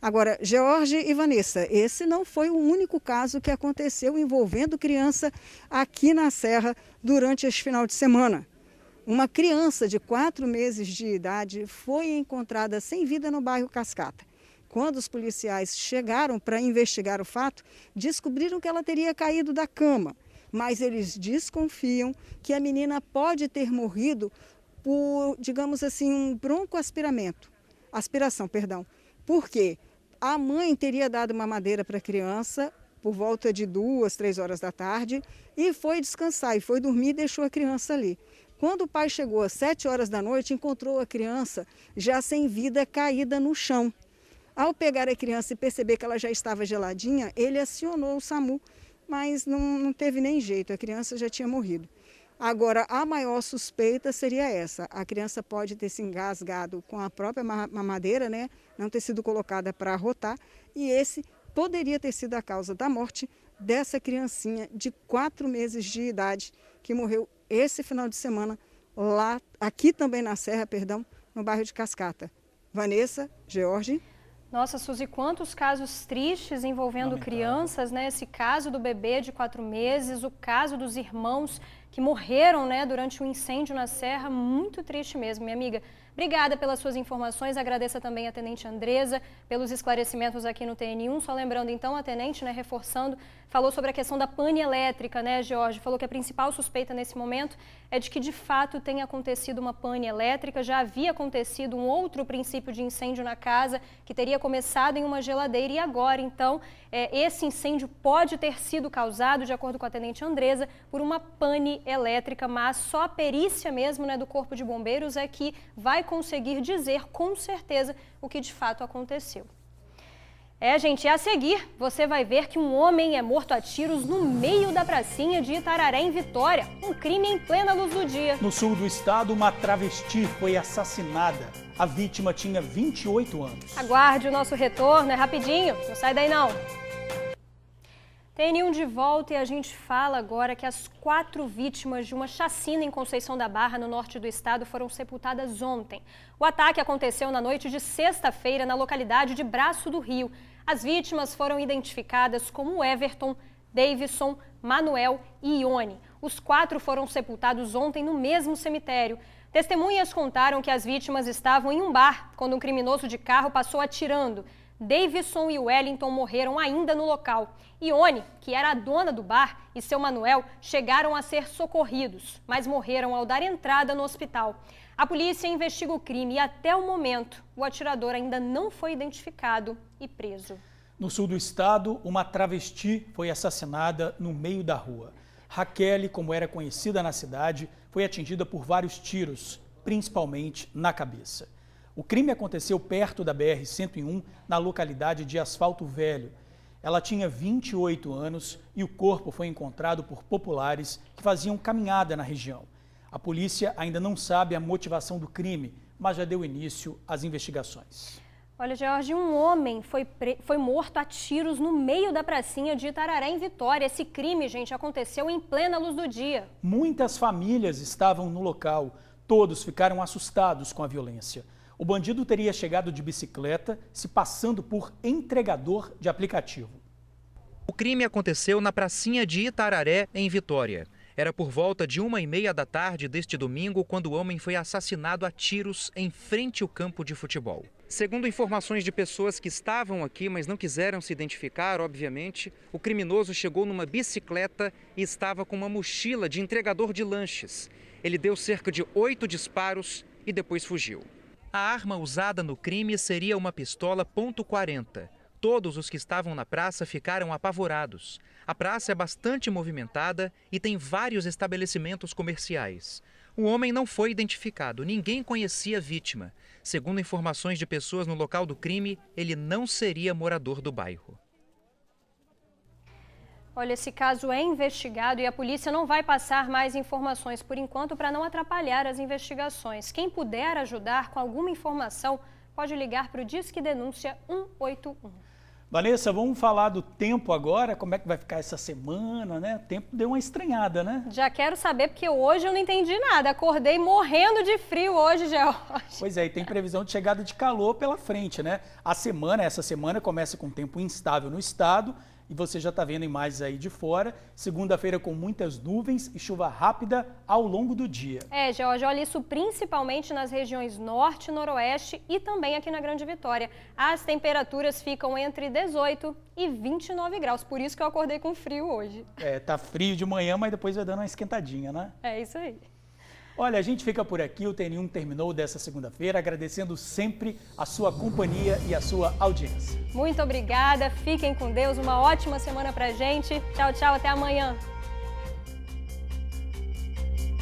C: Agora, George e Vanessa, esse não foi o único caso que aconteceu envolvendo criança aqui na Serra durante este final de semana. Uma criança de 4 meses de idade foi encontrada sem vida no bairro Cascata. Quando os policiais chegaram para investigar o fato, descobriram que ela teria caído da cama, mas eles desconfiam que a menina pode ter morrido por, digamos assim, um aspiração, porque a mãe teria dado mamadeira para a criança por volta de 2, 3 horas da tarde e foi descansar, e foi dormir e deixou a criança ali. Quando o pai chegou às 7 horas da noite, encontrou a criança já sem vida, caída no chão. Ao pegar a criança e perceber que ela já estava geladinha, ele acionou o SAMU, mas não teve nem jeito, a criança já tinha morrido. Agora, a maior suspeita seria essa, a criança pode ter se engasgado com a própria mamadeira, né? Não ter sido colocada para arrotar, e esse poderia ter sido a causa da morte dessa criancinha de 4 meses de idade, que morreu esse final de semana, aqui também na Serra, no bairro de Cascata. Vanessa, George.
B: Nossa, Suzy, quantos casos tristes envolvendo crianças, né? Esse caso do bebê de 4 meses, o caso dos irmãos que morreram, né, durante um incêndio na Serra, muito triste mesmo, minha amiga. Obrigada pelas suas informações, agradeço também a Tenente Andresa pelos esclarecimentos aqui no TN1. Só lembrando então, a Tenente, né, reforçando, falou sobre a questão da pane elétrica, né, Jorge? Falou que a principal suspeita nesse momento é de que de fato tenha acontecido uma pane elétrica. Já havia acontecido um outro princípio de incêndio na casa, que teria começado em uma geladeira, e agora então esse incêndio pode ter sido causado, de acordo com a Tenente Andresa, por uma pane elétrica, mas só a perícia mesmo, né, do Corpo de Bombeiros é que vai conseguir dizer com certeza o que de fato aconteceu. Gente, a seguir você vai ver que um homem é morto a tiros no meio da pracinha de Itararé, em Vitória. Um crime em plena luz do dia.
A: No sul do estado, uma travesti foi assassinada. A vítima tinha 28 anos.
B: Aguarde o nosso retorno, é rapidinho, não sai daí não. TN1 de volta, e a gente fala agora que as 4 vítimas de uma chacina em Conceição da Barra, no norte do estado, foram sepultadas ontem. O ataque aconteceu na noite de sexta-feira na localidade de Braço do Rio. As vítimas foram identificadas como Everton, Davidson, Manuel e Ione. Os 4 foram sepultados ontem no mesmo cemitério. Testemunhas contaram que as vítimas estavam em um bar quando um criminoso de carro passou atirando. Davidson e Wellington morreram ainda no local. Ione, que era a dona do bar, e seu Manuel chegaram a ser socorridos, mas morreram ao dar entrada no hospital. A polícia investiga o crime e, até o momento, o atirador ainda não foi identificado e preso.
A: No sul do estado, uma travesti foi assassinada no meio da rua. Raquel, como era conhecida na cidade, foi atingida por vários tiros, principalmente na cabeça. O crime aconteceu perto da BR-101, na localidade de Asfalto Velho. Ela tinha 28 anos e o corpo foi encontrado por populares que faziam caminhada na região. A polícia ainda não sabe a motivação do crime, mas já deu início às investigações.
B: Olha, George, um homem foi morto a tiros no meio da pracinha de Itararé, em Vitória. Esse crime, gente, aconteceu em plena luz do dia.
A: Muitas famílias estavam no local. Todos ficaram assustados com a violência. O bandido teria chegado de bicicleta, se passando por entregador de aplicativo.
I: O crime aconteceu na pracinha de Itararé, em Vitória. Era por volta de 1h30 da tarde deste domingo quando o homem foi assassinado a tiros em frente ao campo de futebol. Segundo informações de pessoas que estavam aqui, mas não quiseram se identificar, obviamente, o criminoso chegou numa bicicleta e estava com uma mochila de entregador de lanches. Ele deu cerca de 8 disparos e depois fugiu. A arma usada no crime seria uma pistola .40. Todos os que estavam na praça ficaram apavorados. A praça é bastante movimentada e tem vários estabelecimentos comerciais. O homem não foi identificado, ninguém conhecia a vítima. Segundo informações de pessoas no local do crime, ele não seria morador do bairro.
B: Olha, esse caso é investigado e a polícia não vai passar mais informações por enquanto para não atrapalhar as investigações. Quem puder ajudar com alguma informação pode ligar para o Disque Denúncia 181.
A: Vanessa, vamos falar do tempo agora, como é que vai ficar essa semana, né? O tempo deu uma estranhada, né?
B: Já quero saber, porque hoje eu não entendi nada. Acordei morrendo de frio hoje, George.
A: Pois é, e tem previsão de chegada de calor pela frente, né? Essa semana começa com tempo instável no estado, e você já está vendo imagens aí de fora. Segunda-feira com muitas nuvens e chuva rápida ao longo do dia.
B: George, olha isso principalmente nas regiões norte, noroeste e também aqui na Grande Vitória. As temperaturas ficam entre 18 e 29 graus, por isso que eu acordei com frio hoje.
A: Tá frio de manhã, mas depois vai dando uma esquentadinha, né?
B: É isso aí.
A: Olha, a gente fica por aqui, o TN1 terminou dessa segunda-feira, agradecendo sempre a sua companhia e a sua audiência.
B: Muito obrigada, fiquem com Deus, uma ótima semana pra gente. Tchau, tchau, até amanhã.